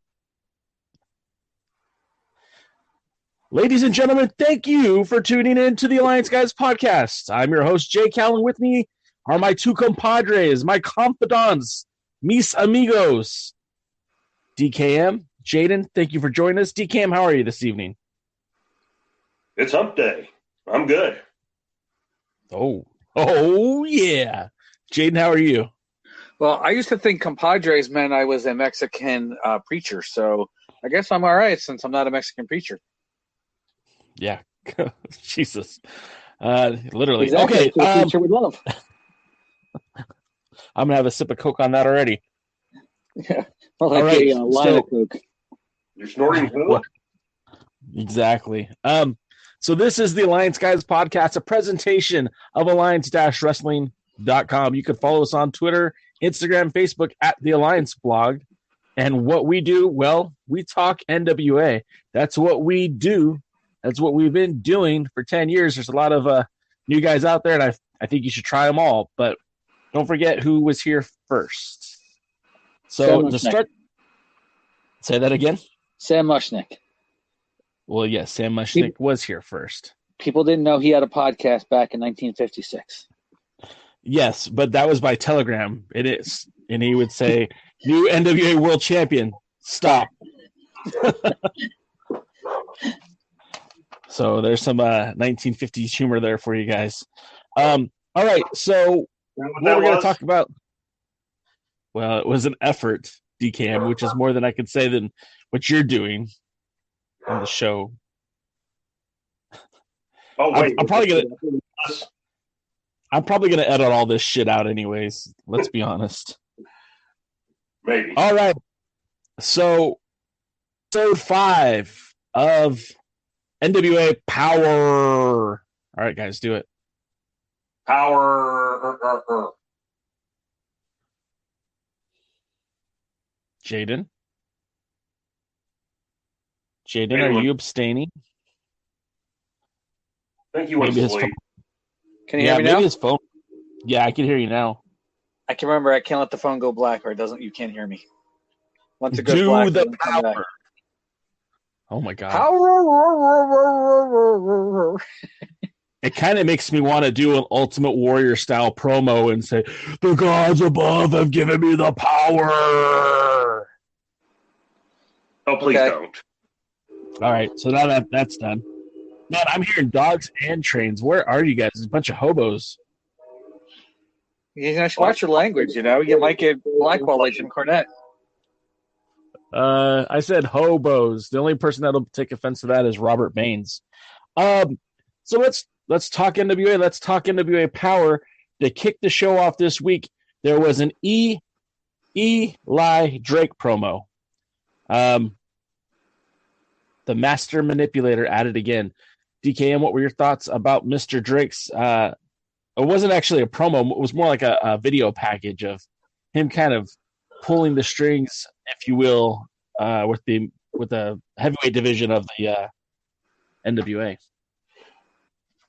ladies and gentlemen, thank you for tuning in to the Alliance Guys podcast. I'm your host, Jay Callen. With me are my two compadres, my confidants, mis amigos, DKM, Jaden. Thank you for joining us. DKM, how are you this evening? It's hump day. I'm good. Oh yeah. Jaden, how are you? Well, I used to think compadres meant I was a Mexican preacher, so I guess I'm all right since I'm not a Mexican preacher. Yeah, Jesus. Literally. Exactly. Okay. That's what a teacher would love. I'm going to have a sip of Coke on that already. Yeah. Or like All right, a line of Coke. You're snorting food? What? Exactly. So this is the Alliance Guys podcast, a presentation of alliance-wrestling.com. You can follow us on Twitter, Instagram, Facebook at the Alliance blog. And what we do, well, we talk NWA. That's what we do. That's what we've been doing for 10 years. There's a lot of new guys out there, and I think you should try them all. But don't forget who was here first. So to start, say that again. Sam Mushnick. Well, yes, Sam Mushnick was here first. People didn't know he had a podcast back in 1956. Yes, but that was by telegram. It is. And he would say, new NWA World Champion, stop. So there's some 1950s humor there for you guys. All right, so what we're going to talk about, well, it was an effort, DKM, which is more than I could say than what you're doing on the show. Oh, wait. I'm probably gonna edit all this shit out anyways. Let's be honest. Maybe. All right. So, episode 5 of NWA Power. All right, guys, do it. Power. Jaden, are you abstaining? I think he went to sleep. Can you hear me now? Maybe his phone. Yeah, I can hear you now. I can remember I can't let the phone go black or you can't hear me. Once it goes Do black, the then come back. power. Oh my god. Power. It kind of makes me want to do an Ultimate Warrior style promo and say, the gods above have given me the power. Oh, please don't. All right, so now that's done. Man, I'm hearing dogs and trains. Where are you guys? There's a bunch of hobos. You should watch your language, you know. You might get blackballed like Jim Cornette. I said hobos. The only person that'll take offense to that is Robert Baines. So let's talk NWA. Let's talk NWA Power. To kick the show off this week, there was an Eli Drake promo. The Master Manipulator at it again. DKM, what were your thoughts about Mr. Drake's? It wasn't actually a promo. It was more like a video package of him kind of pulling the strings, if you will, with the heavyweight division of the NWA.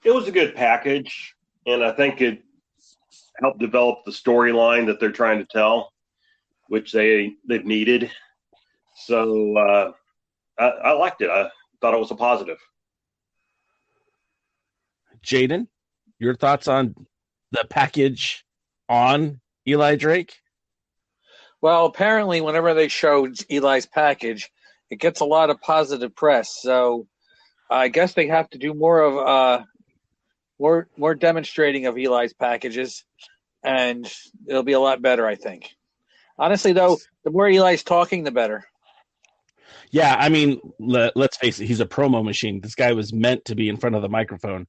It was a good package, and I think it helped develop the storyline that they're trying to tell, which they've needed. So I liked it. I thought it was a positive. Jaden, your thoughts on the package on Eli Drake? Well, apparently, whenever they show Eli's package, it gets a lot of positive press. So I guess they have to do more of more demonstrating of Eli's packages, and it'll be a lot better, I think. Honestly, though, the more Eli's talking, the better. Yeah, I mean, let's face it, he's a promo machine. This guy was meant to be in front of the microphone.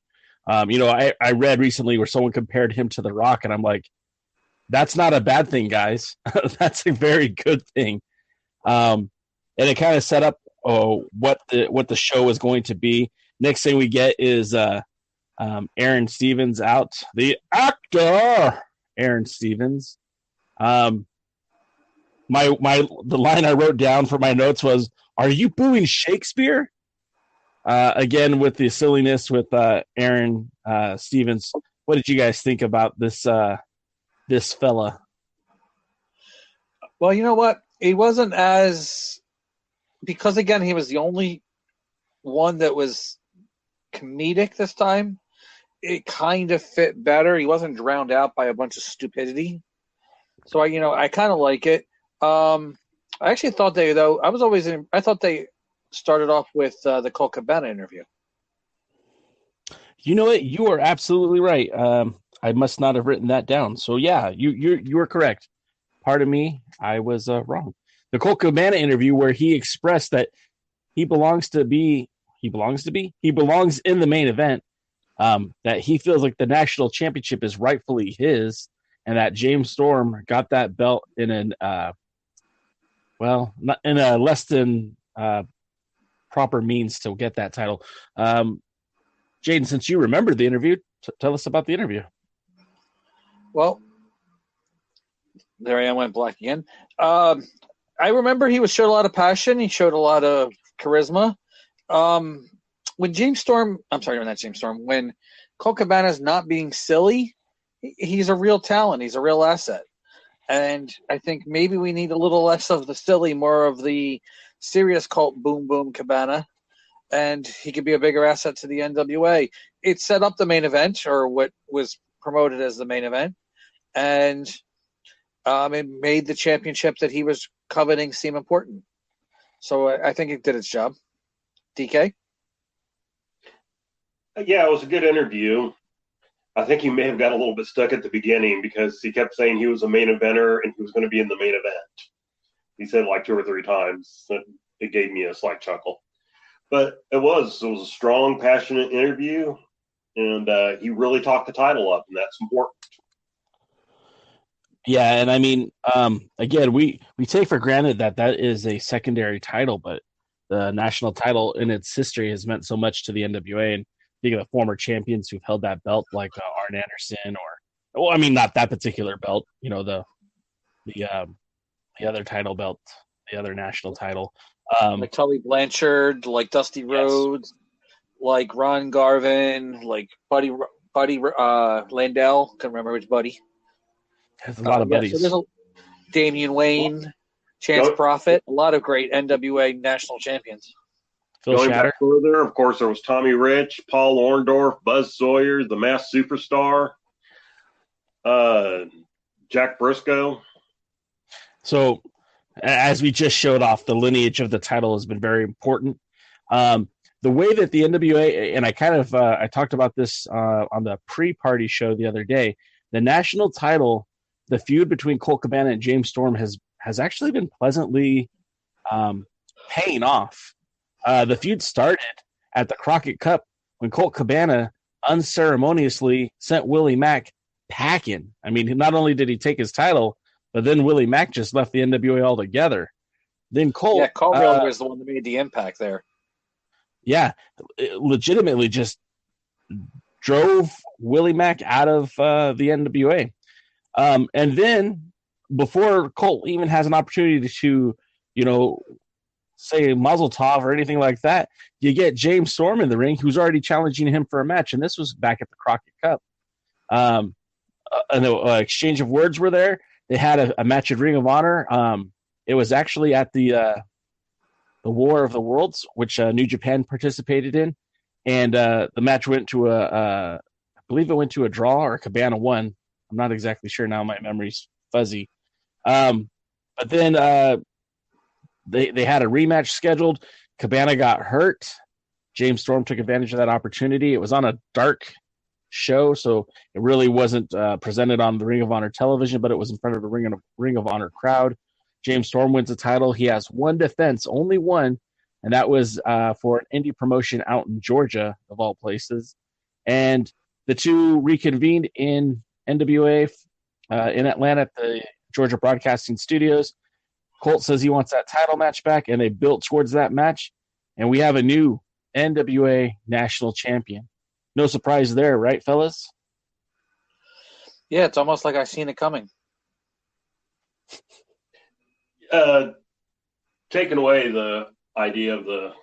I read recently where someone compared him to The Rock, and I'm like, that's not a bad thing, guys. That's a very good thing. And it kind of set up what the show was going to be. Next thing we get is Aaron Stevens out. The actor, Aaron Stevens. The line I wrote down for my notes was, "Are you booing Shakespeare?" Again, with the silliness with Aaron Stevens. What did you guys think about this fella? Well, you know what? He wasn't because again, he was the only one that was comedic this time. It kind of fit better. He wasn't drowned out by a bunch of stupidity. So I kind of like it. I actually thought I thought they started off with the Colt Cabana interview. You know what? You are absolutely right. I must not have written that down. So yeah, you were correct. Pardon me, I was wrong. The Colt Cabana interview where he expressed that he belongs to be he belongs to be. He belongs in the main event. That he feels like the national championship is rightfully his, and that James Storm got that belt in not in a less than proper means to get that title. Jaden, since you remembered the interview, tell us about the interview. Well, there I am, went black again. I remember he showed a lot of passion. He showed a lot of charisma. When Colt Cabana's not being silly, he's a real talent. He's a real asset. And I think maybe we need a little less of the silly, more of the serious Colt Boom Boom Cabana. And he could be a bigger asset to the NWA. It set up the main event, or what was promoted as the main event. And it made the championship that he was coveting seem important. So I think it did its job. DK? Yeah, it was a good interview. I think he may have got a little bit stuck at the beginning because he kept saying he was a main eventer and he was going to be in the main event. He said like 2 or 3 times. It gave me a slight chuckle. But it was a strong, passionate interview, and he really talked the title up, and that's important. Yeah, and I mean, again, we take for granted that is a secondary title, but the national title in its history has meant so much to the NWA. And think of the former champions who've held that belt, like Arn Anderson, not that particular belt, the other title belt, the other national title. Like Tully Blanchard, like Dusty Rhodes, like Ron Garvin, like Buddy Landell. Can't remember which Buddy. There's a lot of buddies. So there's Damian Wayne, Chance Prophet, a lot of great NWA national champions. Going back further, of course, there was Tommy Rich, Paul Orndorff, Buzz Sawyer, the Masked Superstar, Jack Briscoe. So, as we just showed off, the lineage of the title has been very important. The way that the NWA, and I talked about this on the pre-party show the other day, the national title, the feud between Colt Cabana and James Storm has actually been pleasantly paying off. The feud started at the Crockett Cup when Colt Cabana unceremoniously sent Willie Mack packing. I mean, not only did he take his title, but then Willie Mack just left the NWA altogether. Then Colt... Yeah, Colt really was the one that made the impact there. Yeah, legitimately just drove Willie Mack out of the NWA. And then, before Colt even has an opportunity to, say Mazel Tov or anything like that, you get James Storm in the ring, who's already challenging him for a match. And this was back at the Crockett Cup. And the exchange of words were there. They had a match at Ring of Honor. It was actually at the War of the Worlds, which New Japan participated in. And the match went to I believe it went to a draw, or Cabana won. I'm not exactly sure now. My memory's fuzzy. But then they had a rematch scheduled. Cabana got hurt. James Storm took advantage of that opportunity. It was on a dark show, so it really wasn't presented on the Ring of Honor television, but it was in front of the Ring of Honor crowd. James Storm wins the title. He has one defense, only one, and that was for an indie promotion out in Georgia, of all places. And the two reconvened in NWA in Atlanta at the Georgia Broadcasting Studios. Colt says he wants that title match back, and they built towards that match. And we have a new NWA National Champion. No surprise there, right, fellas? Yeah, it's almost like I've seen it coming. Taking away the idea of the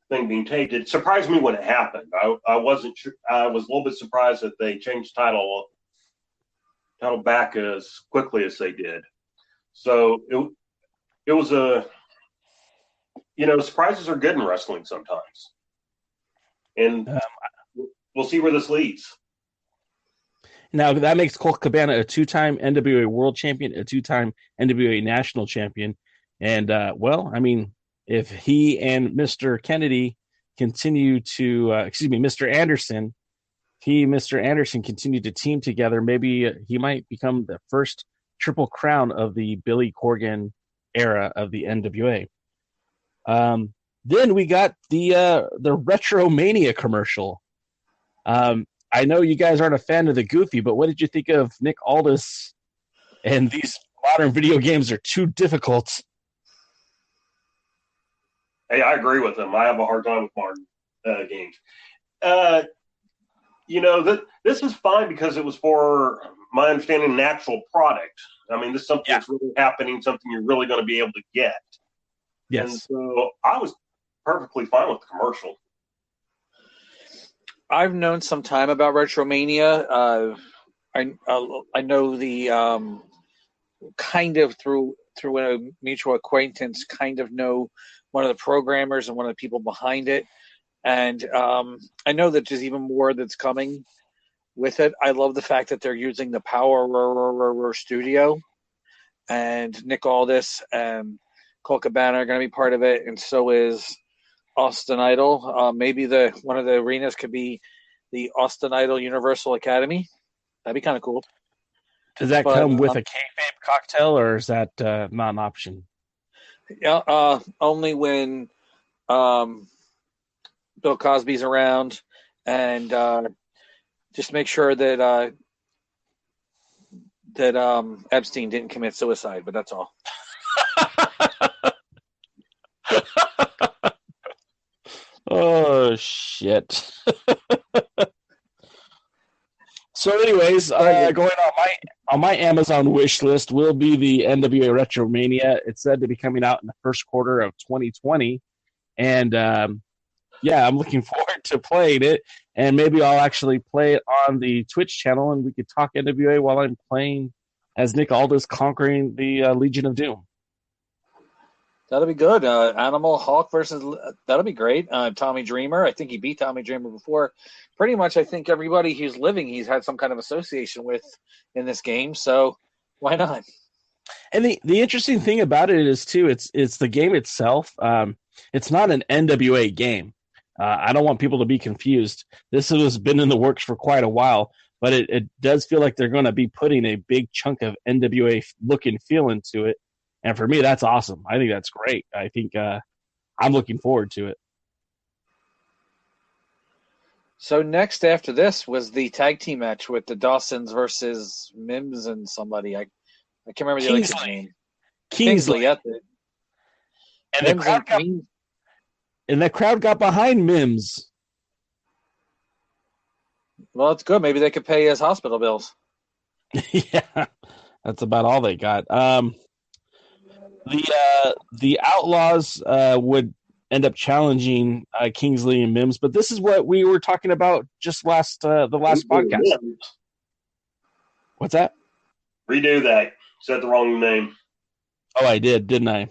thing being taped, it surprised me when it happened. I wasn't sure. I was a little bit surprised that they changed title back as quickly as they did. So it was surprises are good in wrestling sometimes, and we'll see where this leads. Now, that makes Colt Cabana a 2-time NWA World Champion, a 2-time NWA National Champion. And, if he and Mr. Kennedy continue to, Mr. Anderson, Mr. Anderson continue to team together, maybe he might become the first Triple Crown of the Billy Corgan era of the NWA. Then we got the Retromania commercial. I know you guys aren't a fan of the Goofy, but what did you think of Nick Aldis? And these modern video games are too difficult. Hey, I agree with him. I have a hard time with modern games. This is fine because it was, for my understanding, an actual product. I mean, this is something that's really happening, something you're really going to be able to get. Yes. And so I was perfectly fine with the commercial. I've known some time about Retromania. I know the kind of through a mutual acquaintance, kind of know one of the programmers and one of the people behind it. And I know that there's even more that's coming with it. I love the fact that they're using the Power Studio, and Nick Aldis and Colt Cabana are going to be part of it, and so is Austin Idol. Maybe one of the arenas could be the Austin Idol Universal Academy. That'd be kind of cool. Does that come with a kayfabe cocktail, or is that not an option? Yeah, only when Bill Cosby's around, and just make sure that Epstein didn't commit suicide. But that's all. Oh shit. So anyways, going on my Amazon wish list will be the NWA Retromania. It's said to be coming out in the first quarter of 2020. And I'm looking forward to playing it. And maybe I'll actually play it on the Twitch channel, and we could talk NWA while I'm playing as Nick Aldis conquering the Legion of Doom. That'll be good. Animal Hawk versus that'll be great. Tommy Dreamer. I think he beat Tommy Dreamer before. Pretty much, I think everybody who's living, he's had some kind of association with in this game. So why not? And the interesting thing about it is too, it's the game itself. It's not an NWA game. I don't want people to be confused. This has been in the works for quite a while, but it does feel like they're going to be putting a big chunk of NWA look and feel into it. And for me, that's awesome. I think that's great. I think I'm looking forward to it. So next after this was the tag team match with the Dawsons versus Mims and somebody. I can't remember the other kid's name. Kingsley. Yeah. And the crowd got behind Mims. Well, it's good. Maybe they could pay his hospital bills. Yeah, that's about all they got. The Outlaws would end up challenging Kingsley and Mims, but this is what we were talking about just the last podcast. What's that? Redo that. Said the wrong name. Oh, I did, didn't I?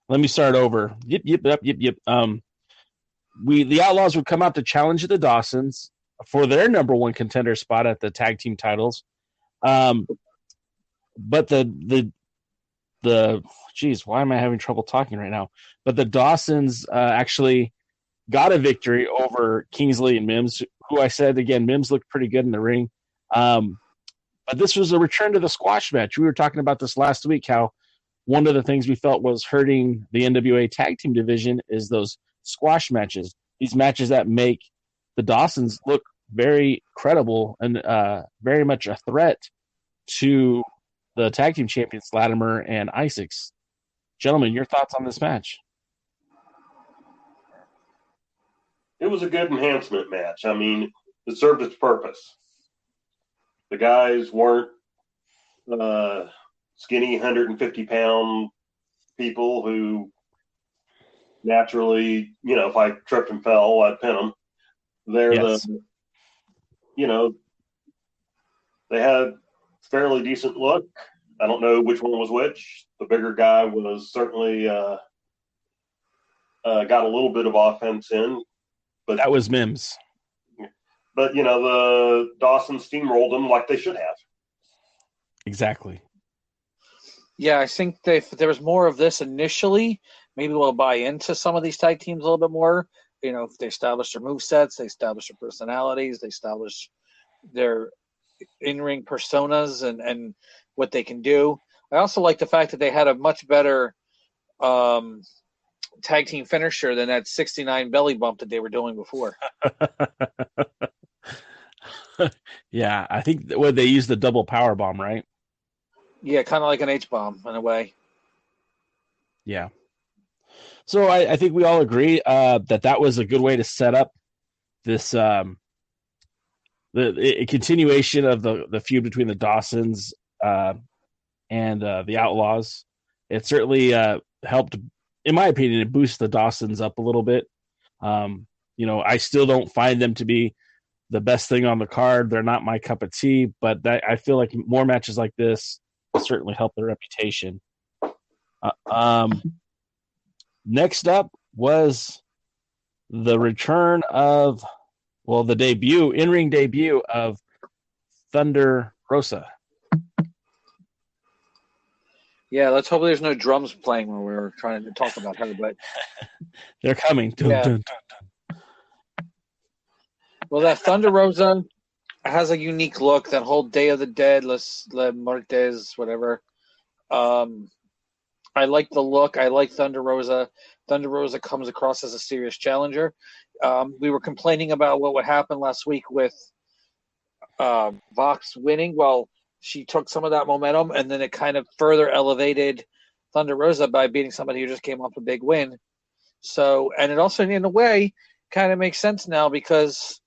Let me start over. Yep. The Outlaws would come out to challenge the Dawsons for their number one contender spot at the tag team titles. But the geez, why am I having trouble talking right now? But the Dawsons actually got a victory over Kingsley and Mims, who I said, again, Mims looked pretty good in the ring. But this was a return to the squash match. We were talking about this last week, how one of the things we felt was hurting the NWA tag team division is those squash matches. These matches that make the Dawsons look very credible and very much a threat to the tag team champions, Latimer and Isaacs. Gentlemen, your thoughts on this match? It was a good enhancement match. I mean, it served its purpose. The guys weren't skinny 150-pound people who naturally, if I tripped and fell, I'd pin them. They're they had fairly decent look. I don't know which one was which. The bigger guy was certainly got a little bit of offense in. But that was Mims. But, the Dawsons steamrolled them like they should have. Exactly. Yeah, I think if there was more of this initially, maybe we'll buy into some of these tag teams a little bit more. If they establish their movesets, they establish their personalities, they establish their in-ring personas and what they can do. I also like the fact that they had a much better tag team finisher than that 69 belly bump that they were doing before. Yeah, I think they used the double power bomb, right? Yeah, kind of like an H-bomb in a way. Yeah. So I think we all agree that was a good way to set up this the continuation of the feud between the Dawsons and the Outlaws. It certainly helped, in my opinion, it boost the Dawsons up a little bit. I still don't find them to be the best thing on the card. They're not my cup of tea, but I feel like more matches like this will certainly help their reputation. Next up was the return of, the in-ring debut of Thunder Rosa. Yeah, let's hope there's no drums playing when we were trying to talk about her, but they're coming. Dun, yeah. dun, dun, dun. Well, that Thunder Rosa has a unique look. That whole Day of the Dead, Les Muertes, whatever. I like the look. I like Thunder Rosa. Thunder Rosa comes across as a serious challenger. We were complaining about what would happen last week with Vox winning. Well, she took some of that momentum, and then it kind of further elevated Thunder Rosa by beating somebody who just came off a big win. So, and it also, in a way, kind of makes sense now because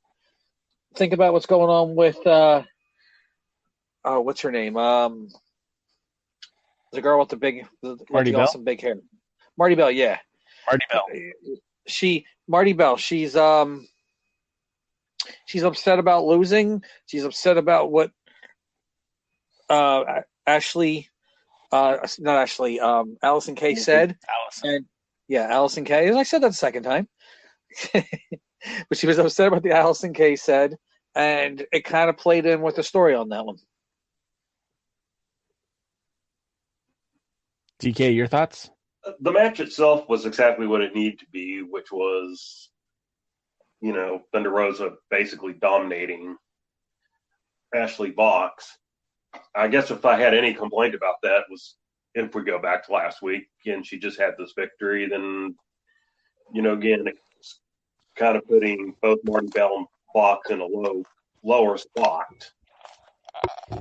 think about what's going on with what's her name? The girl with the big, Marty Bell? Awesome big hair. Marty Bell, yeah. Marty Bell. Marty Bell. She's upset about losing. She's upset about what Allison Kay said. Allison. And Allison Kay. I said that the second time. But she was upset about the Allison Kay said, and it kind of played in with the story on that one. DK, your thoughts? The match itself was exactly what it needed to be, which was, Thunder Rosa basically dominating Ashley Vox. I guess if I had any complaint about that was if we go back to last week and she just had this victory, then, again, it's kind of putting both Marty Bell and Vox in a lower spot.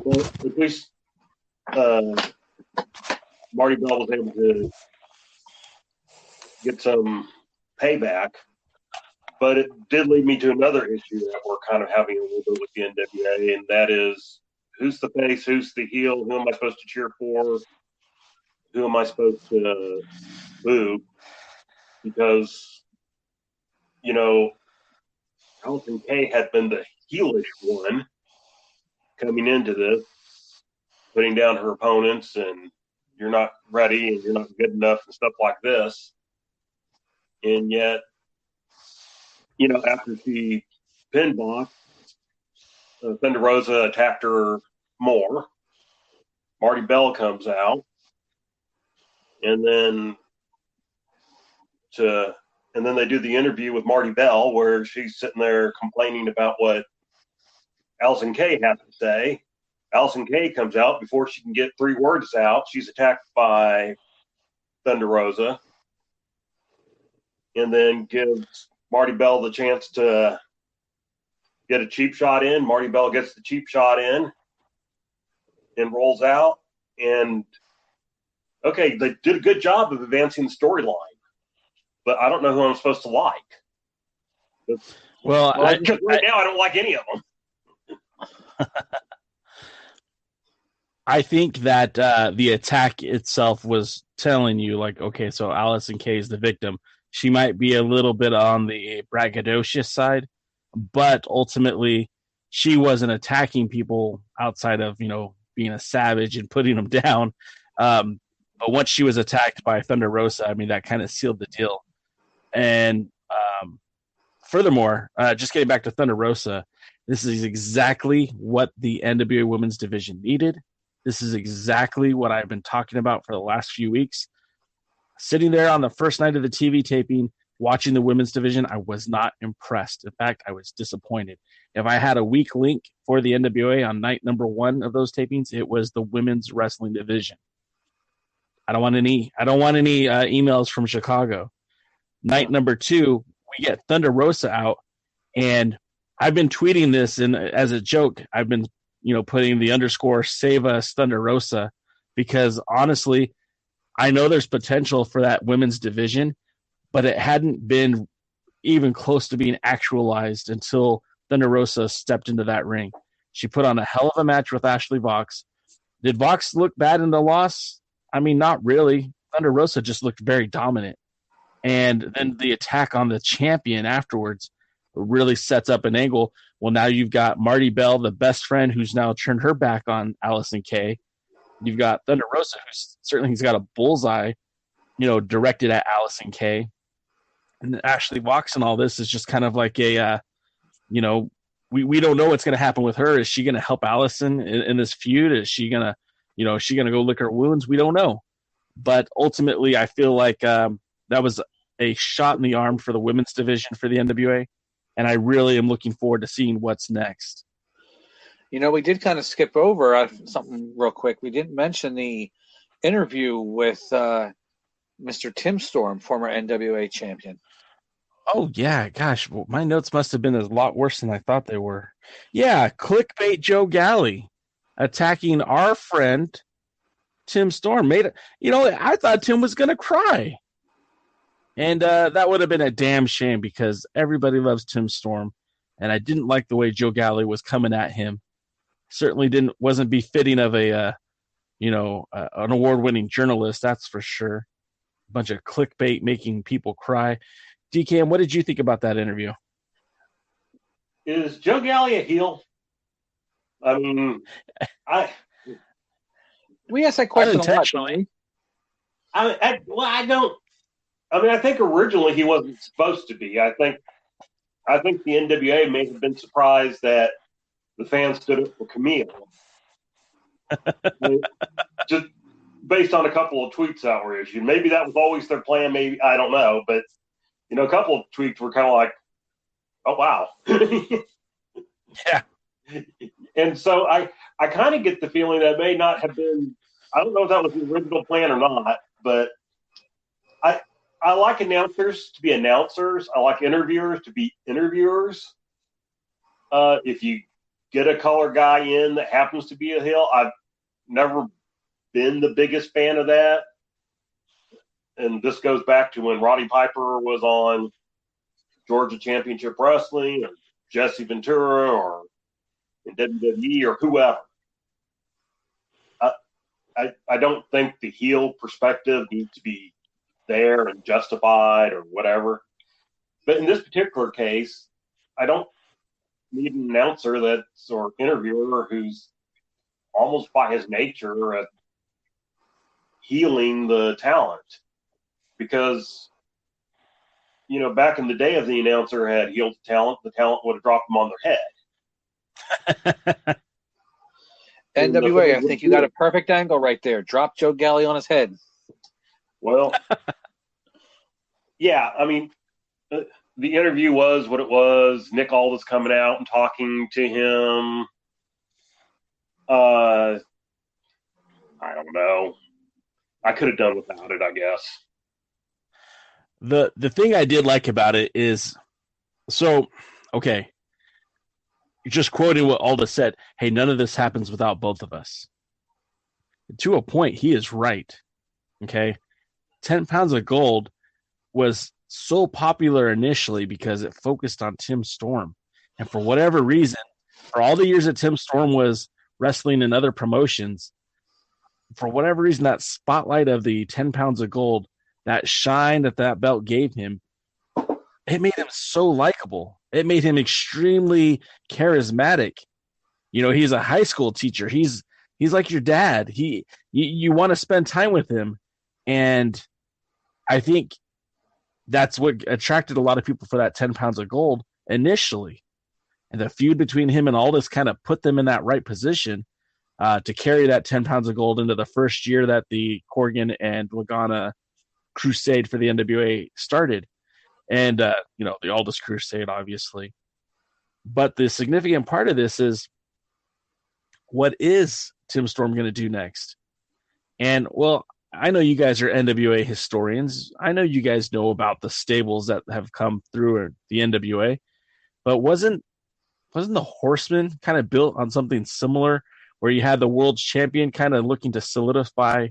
Well, at least Marty Bell was able to get some payback, but it did lead me to another issue that we're kind of having a little bit with the NWA, and that is who's the face, who's the heel, who am I supposed to cheer for, who am I supposed to boo? Because, Allison Kay had been the heelish one coming into this, putting down her opponents and you're not ready and you're not good enough and stuff like this. And yet, after she pinned Vox, Thunder Rosa attacked her more. Marty Bell comes out. And then they do the interview with Marty Bell where she's sitting there complaining about what Allison Kay has to say. Allison Kay comes out before she can get 3 words out. She's attacked by Thunder Rosa and then gives Marty Bell the chance to get a cheap shot in. Marty Bell gets the cheap shot in and rolls out. And, okay, they did a good job of advancing the storyline, but I don't know who I'm supposed to like. Well, right now I don't like any of them. I think that the attack itself was telling you, like, okay, so Allison Kay is the victim. She might be a little bit on the braggadocious side, but ultimately she wasn't attacking people outside of, being a savage and putting them down. But once she was attacked by Thunder Rosa, I mean, that kind of sealed the deal. And furthermore, just getting back to Thunder Rosa, this is exactly what the NWA Women's Division needed. This is exactly what I've been talking about for the last few weeks. Sitting there on the first night of the TV taping, watching the women's division, I was not impressed. In fact, I was disappointed. If I had a weak link for the NWA on night number 1 of those tapings, it was the women's wrestling division. I don't want any emails from Chicago. Night number 2, we get Thunder Rosa out, and I've been tweeting this as a joke. I've been, putting the _ save us Thunder Rosa, because honestly, I know there's potential for that women's division, but it hadn't been even close to being actualized until Thunder Rosa stepped into that ring. She put on a hell of a match with Ashley Vox. Did Vox look bad in the loss? I mean, not really. Thunder Rosa just looked very dominant. And then the attack on the champion afterwards really sets up an angle. Well, now you've got Marty Bell, the best friend, who's now turned her back on Allison Kay. You've got Thunder Rosa, who's certainly he's got a bullseye, directed at Allison Kay. And Ashley Vox and all this is just kind of like a, we don't know what's going to happen with her. Is she going to help Allison in this feud? Is she going to, is she going to go lick her wounds? We don't know. But ultimately, I feel like that was a shot in the arm for the women's division for the NWA. And I really am looking forward to seeing what's next. We did kind of skip over something real quick. We didn't mention the interview with Mr. Tim Storm, former NWA champion. Oh, yeah. Gosh, well, my notes must have been a lot worse than I thought they were. Yeah, Clickbait Joe Galli attacking our friend Tim Storm. I thought Tim was going to cry. And that would have been a damn shame, because everybody loves Tim Storm. And I didn't like the way Joe Galli was coming at him. Certainly wasn't befitting of an award-winning journalist, that's for sure. A bunch of clickbait making people cry. DKM, what did you think about that interview? Is Joe Galli a heel? I mean, we asked that question unintentionally. I don't. I mean, I think originally he wasn't supposed to be. I think the NWA may have been surprised that the fans stood up for Camille. Just based on a couple of tweets that were issued. Maybe that was always their plan. Maybe, I don't know. But, a couple of tweets were kind of like, oh, wow. Yeah. And so I kind of get the feeling that may not have been, I don't know if that was the original plan or not, but I like announcers to be announcers. I like interviewers to be interviewers. If you get a color guy in that happens to be a heel, I've never been the biggest fan of that. And this goes back to when Roddy Piper was on Georgia Championship Wrestling, or Jesse Ventura, or in WWE, or whoever. I don't think the heel perspective needs to be there and justified or whatever. But in this particular case, I don't need an announcer or interviewer who's almost by his nature healing the talent. Because, back in the day, if the announcer had healed the talent would have dropped them on their head. NWA, I think you got a perfect angle right there. Drop Joe Galli on his head. Well, yeah, I mean, the interview was what it was. Nick Aldis coming out and talking to him. I don't know. I could have done without it, I guess. The thing I did like about it is, okay, just quoting what Aldis said, hey, none of this happens without both of us. To a point, he is right. Okay? 10 Pounds of Gold was so popular initially because it focused on Tim Storm. And for whatever reason, for all the years that Tim Storm was wrestling in other promotions, for whatever reason, that spotlight of the 10 Pounds of Gold, that shine that belt gave him, it made him so likable. It made him extremely charismatic. He's a high school teacher. He's like your dad. You want to spend time with him. And I think that's what attracted a lot of people for that 10 Pounds of Gold initially. And the feud between him and Aldis kind of put them in that right position to carry that 10 Pounds of Gold into the first year that the Corgan and Lagana crusade for the NWA started. And, the Aldis crusade, obviously. But the significant part of this is, what is Tim Storm going to do next? And, well, I know you guys are NWA historians. I know you guys know about the stables that have come through the NWA, but wasn't the Horseman kind of built on something similar, where you had the world champion kind of looking to solidify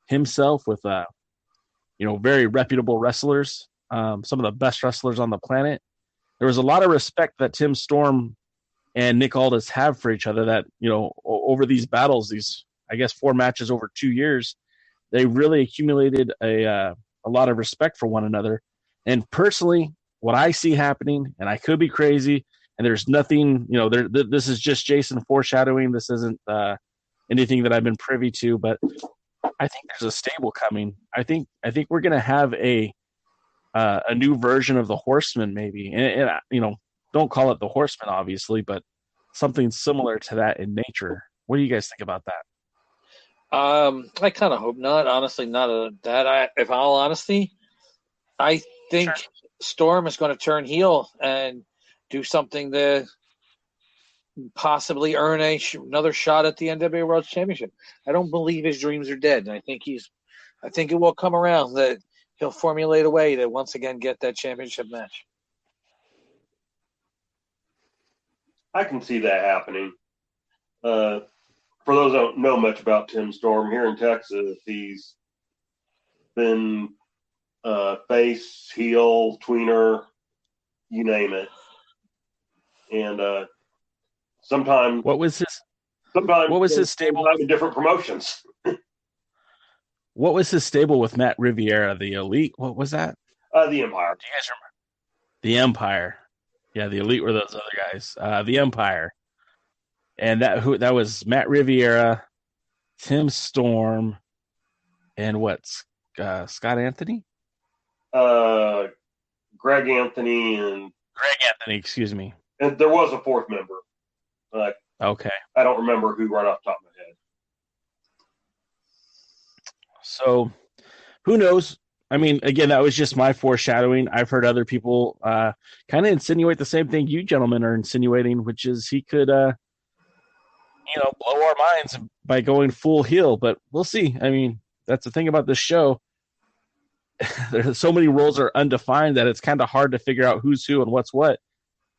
himself with very reputable wrestlers, some of the best wrestlers on the planet. There was a lot of respect that Tim Storm and Nick Aldis have for each other, that, over these battles, these, I guess, 4 matches over 2 years, they really accumulated a lot of respect for one another. And personally, what I see happening, and I could be crazy, and there's nothing, this is just Jason foreshadowing. This isn't anything that I've been privy to, but I think there's a stable coming. I think we're going to have a new version of the Horseman, maybe, and don't call it the Horseman, obviously, but something similar to that in nature. What do you guys think about that? I kind of hope not. Honestly, not that. If all honesty, I think Storm is going to turn heel and do something to possibly earn another shot at the NWA World Championship. I don't believe his dreams are dead, and I think it will come around that he'll formulate a way to once again get that championship match. I can see that happening. For those who don't know much about Tim Storm, here in Texas, he's been face, heel, tweener, you name it. And sometimes what was his stable in different promotions? What was his stable with Matt Riviera, the Elite? What was that? The Empire. Do you guys remember? The Empire. Yeah, the Elite were those other guys. The Empire. And that was Matt Riviera, Tim Storm, and Scott Anthony? Greg Anthony, excuse me. And there was a 4th member. Okay. I don't remember who right off the top of my head. So, who knows? I mean, again, that was just my foreshadowing. I've heard other people kind of insinuate the same thing you gentlemen are insinuating, which is he could, blow our minds by going full heel. But we'll see. I mean, that's the thing about this show. There's so many roles are undefined that it's kind of hard to figure out who's who and what's what.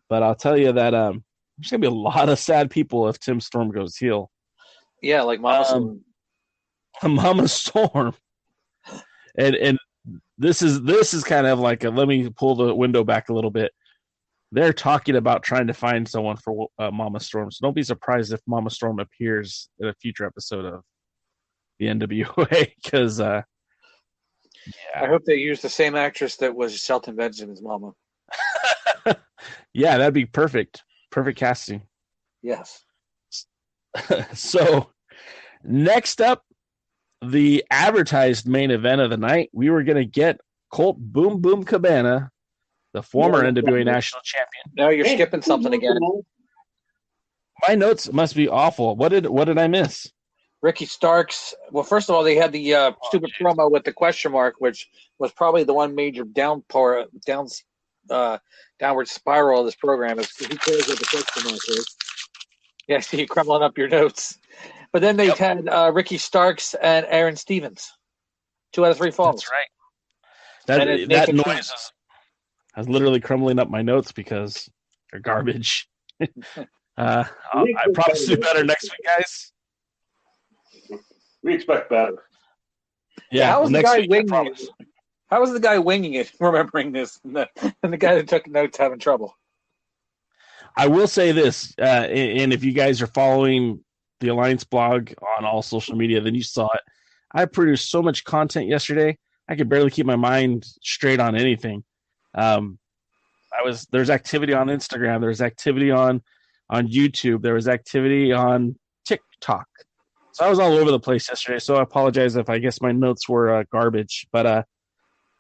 But I'll tell you that there's going to be a lot of sad people if Tim Storm goes heel. Yeah, like Mama Storm. Mama Storm. And this is kind of like let me pull the window back a little bit. They're talking about trying to find someone for Mama Storm. So don't be surprised if Mama Storm appears in a future episode of the NWA, because I hope they use the same actress that was Shelton Benjamin's mama. Yeah, that'd be perfect. Perfect casting. Yes. So next up, the advertised main event of the night, we were going to get Colt Boom Boom Cabana, the former NWA National Champion. No, you're skipping something again. My notes must be awful. What did I miss? Ricky Starks. Well, first of all, they had the stupid promo with the question mark, which was probably the one major downward spiral of this program. Is who cares what the question mark is? Yeah, I see you crumbling up your notes. But then they had Ricky Starks and Aaron Stevens. 2 out of 3 falls. That's right. That noise I was literally crumbling up my notes because they're garbage. I promise to do better next week, guys. We expect better. Yeah, how was the guy winging it? How was the guy winging it, remembering this, and the guy that took notes having trouble? I will say this, and if you guys are following the Alliance blog on all social media, then you saw it. I produced so much content yesterday, I could barely keep my mind straight on anything. There's activity on Instagram, there's activity on YouTube, there was activity on TikTok. So I was all over the place yesterday, so I apologize if I guess my notes were garbage. But I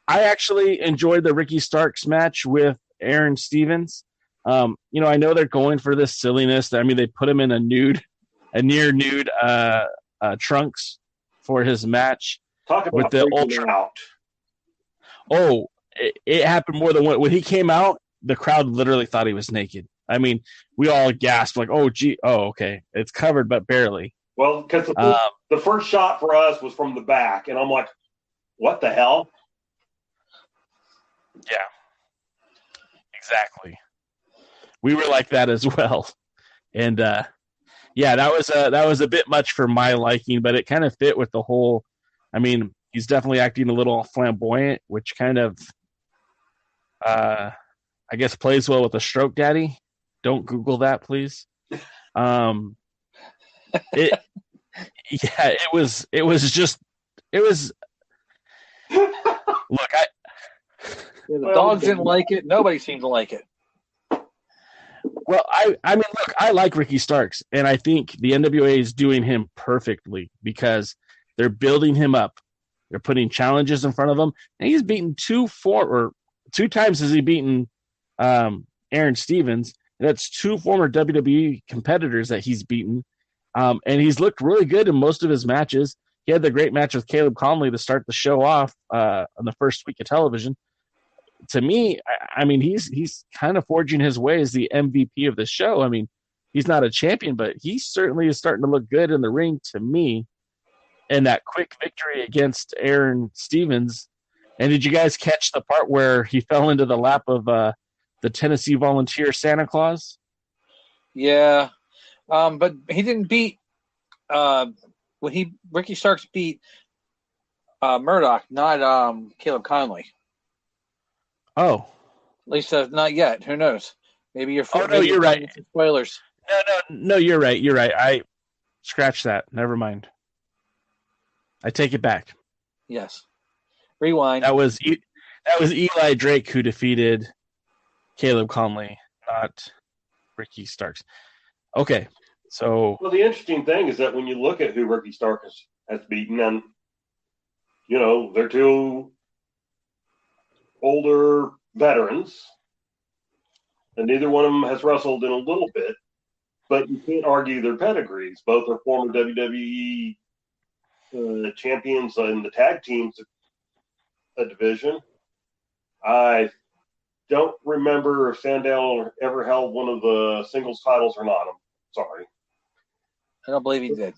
actually enjoyed the Ricky Starks match with Aaron Stevens. I know they're going for this silliness. I mean, they put him in a near nude trunks for his match. Talk about with the ultra out. Oh, it happened more than one. When he came out, the crowd literally thought he was naked. I mean, we all gasped like, "Oh, gee, oh, okay, it's covered, but barely." Well, because the first shot for us was from the back, and I'm like, what the hell? Yeah, exactly. We were like that as well, and yeah, that was a bit much for my liking, but it kind of fit with the whole. I mean, he's definitely acting a little flamboyant, which kind of, I guess, plays well with the stroke daddy. Don't Google that, please. It was look, The dogs didn't like it. Nobody seemed to like it. well, I mean, look, I like Ricky Starks, and I think the NWA is doing him perfectly because they're building him up. They're putting challenges in front of him, and he's beaten two times has he beaten Aaron Stevens. And that's two former WWE competitors that he's beaten, and he's looked really good in most of his matches. He had the great match with Caleb Conley to start the show off on the first week of television. To me, I mean, he's kind of forging his way as the MVP of the show. I mean, he's not a champion, but he certainly is starting to look good in the ring to me. And that quick victory against Aaron Stevens. And did you guys catch the part where he fell into the lap of the Tennessee Volunteer Santa Claus? Yeah, but he didn't beat Ricky Starks beat Murdoch, not Caleb Conley. Oh, At least not yet. Who knows? Maybe you're. Oh no, you're right. Spoilers. No, you're right. You're right. I scratch that. Never mind. I take it back. Yes. Rewind. That was Eli Drake who defeated Caleb Conley, not Ricky Starks. Okay, so well, the interesting thing is that when you look at who Ricky Starks has beaten, and they're two older veterans, and neither one of them has wrestled in a little bit, but you can't argue their pedigrees. Both are former WWE champions in the tag teams division. I don't remember if Sandow ever held one of the singles titles or not. I'm sorry. I don't believe he did.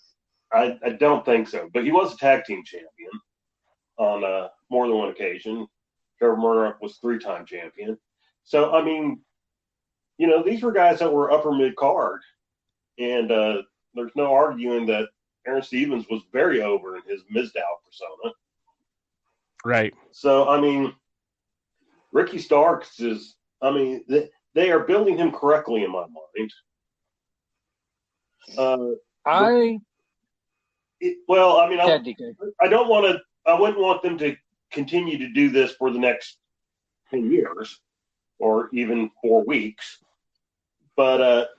I don't think so. But he was a tag team champion on more than one occasion. Trevor Murdoch was 3-time champion. So, I mean, these were guys that were upper mid-card. And there's no arguing that Aaron Stevens was very over in his Mizdow persona. Right. So, I mean, Ricky Starks is, they are building him correctly in my mind. I wouldn't want them to continue to do this for the next 10 years or even 4 weeks. But,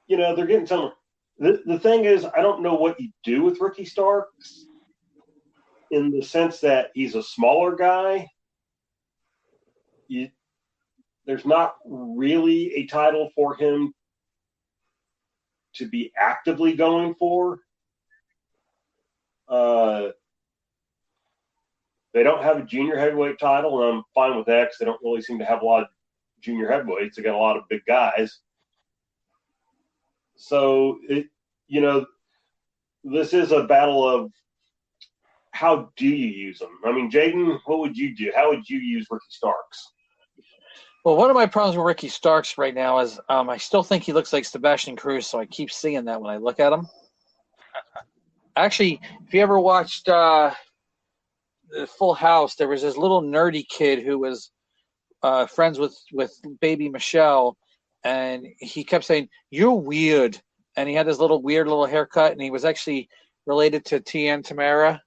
they're getting somewhere. The thing is, I don't know what you do with Ricky Starks in the sense that he's a smaller guy. There's not really a title for him to be actively going for. They don't have a junior heavyweight title, and I'm fine with that because they don't really seem to have a lot of junior heavyweights. They got a lot of big guys. So, this is a battle of how do you use them? I mean, Jaden, what would you do? How would you use Ricky Starks? Well, one of my problems with Ricky Starks right now is I still think he looks like Sebastian Cruz, so I keep seeing that when I look at him. Actually, if you ever watched Full House, there was this little nerdy kid who was friends with baby Michelle, and he kept saying, "You're weird," and he had this weird little haircut, and he was actually related to Tien Tamara.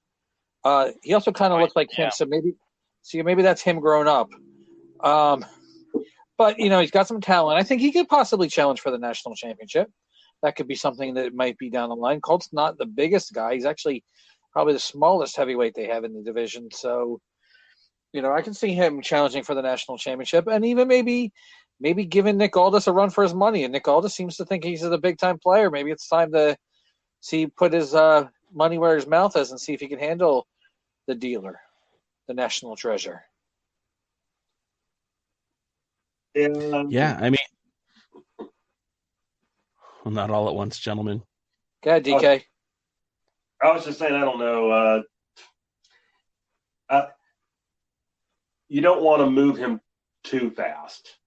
He also kind of looked like him, so maybe that's him grown up. But he's got some talent. I think he could possibly challenge for the national championship. That could be something that might be down the line. Colt's not the biggest guy. He's actually probably the smallest heavyweight they have in the division. So, I can see him challenging for the national championship, and even maybe giving Nick Aldis a run for his money. And Nick Aldis seems to think he's a big-time player. Maybe it's time to put his money where his mouth is and see if he can handle the dealer, the national treasure. Yeah, I mean, well, not all at once, gentlemen. Go ahead, DK. I was just saying, I don't know. You don't want to move him too fast.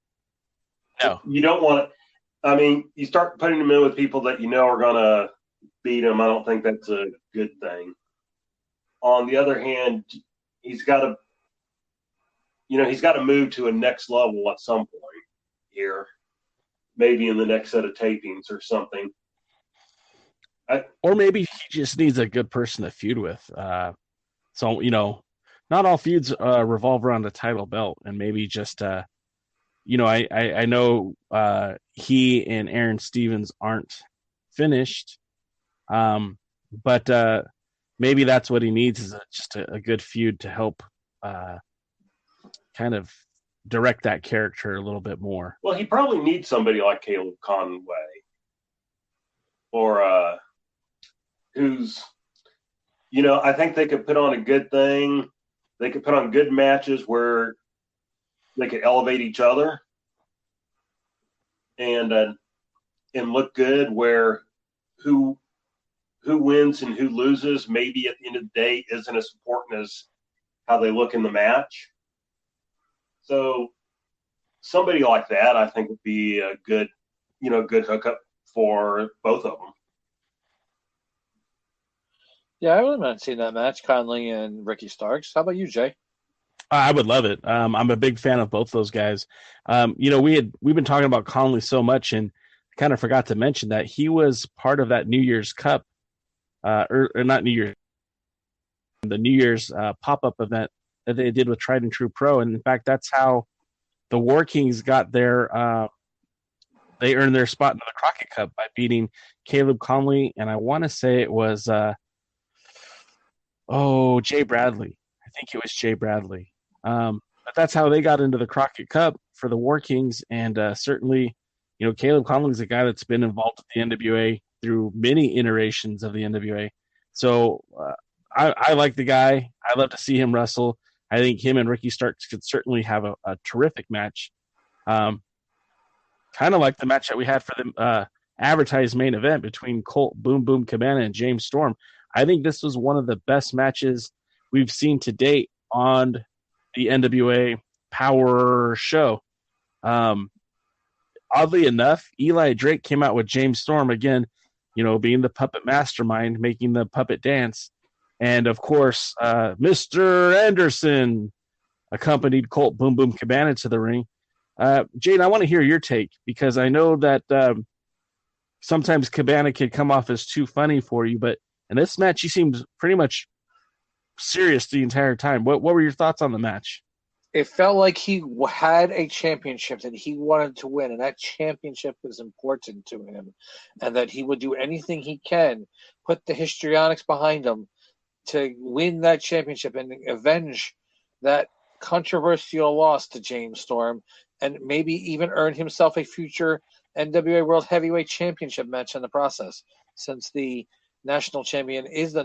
No. You don't want to. I mean, you start putting him in with people that you know are going to beat him. I don't think that's a good thing. On the other hand, he's got to move to a next level at some point here, maybe in the next set of tapings or something. Or maybe he just needs a good person to feud with. So, not all feuds revolve around a title belt, and maybe just, I know he and Aaron Stevens aren't finished, but maybe that's what he needs is just a good feud to help kind of direct that character a little bit more. Well, he probably needs somebody like Caleb Conway or who's, I think they could put on a good thing. They could put on good matches where they could elevate each other and look good, where who wins and who loses maybe at the end of the day isn't as important as how they look in the match. So somebody like that, I think, would be a good hookup for both of them. Yeah, I wouldn't mind seeing that match, Conley and Ricky Starks. How about you, Jay? I would love it. I'm a big fan of both those guys. We've been talking about Conley so much, and kind of forgot to mention that he was part of that New Year's Cup, or not New Year's, the New Year's pop-up event that they did with Tried and True Pro. And in fact, that's how the War Kings got they earned their spot in the Crockett Cup by beating Caleb Conley. And I want to say it was, Jay Bradley. I think it was Jay Bradley. But that's how they got into the Crockett Cup for the War Kings. And certainly, Caleb Conley is a guy that's been involved with the NWA through many iterations of the NWA. So I like the guy. I love to see him wrestle. I think him and Ricky Starks could certainly have a terrific match. Kind of like the match that we had for the advertised main event between Colt, Boom Boom Cabana, and James Storm. I think this was one of the best matches we've seen to date on the NWA Power show. Oddly enough, Eli Drake came out with James Storm again, being the puppet mastermind, making the puppet dance. And, of course, Mr. Anderson accompanied Colt Boom Boom Cabana to the ring. Jade, I want to hear your take, because I know that sometimes Cabana can come off as too funny for you, but in this match, he seemed pretty much serious the entire time. What were your thoughts on the match? It felt like he had a championship that he wanted to win, and that championship was important to him, and that he would do anything he can, put the histrionics behind him, to win that championship and avenge that controversial loss to James Storm, and maybe even earn himself a future NWA World Heavyweight Championship match in the process, since the national champion is the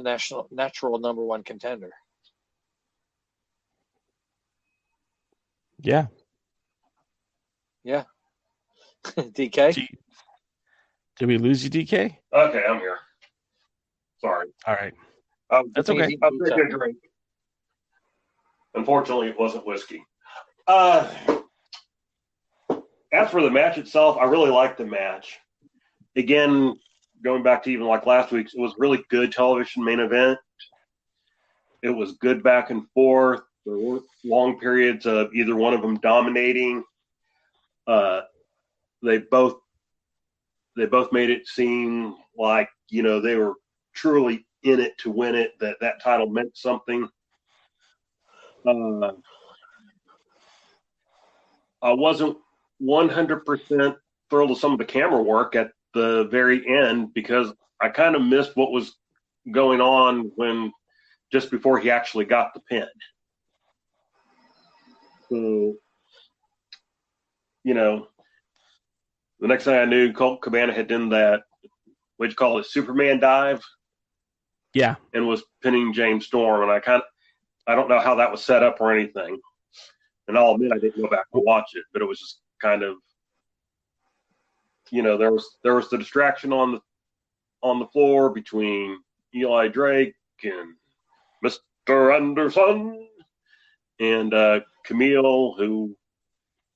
natural number one contender. Yeah. Yeah. DK? Did we lose you, DK? Okay, I'm here. Sorry. All right. That's okay. I'll take a drink. Unfortunately, it wasn't whiskey. As for the match itself, I really liked the match. Again, going back to even like last week's, it was really good television main event. It was good back and forth. There weren't long periods of either one of them dominating. They both made it seem like, they were truly in it to win it, that title meant something. I wasn't 100% thrilled with some of the camera work at the very end, because I kind of missed what was going on just before he actually got the pin. So, the next thing I knew, Colt Cabana had done that, what'd you call it, Superman dive? Yeah. And was pinning James Storm. And I don't know how that was set up or anything. And I'll admit I didn't go back and watch it, but it was just kind of, there was the distraction on on the floor between Eli Drake and Mr. Anderson and Camille, who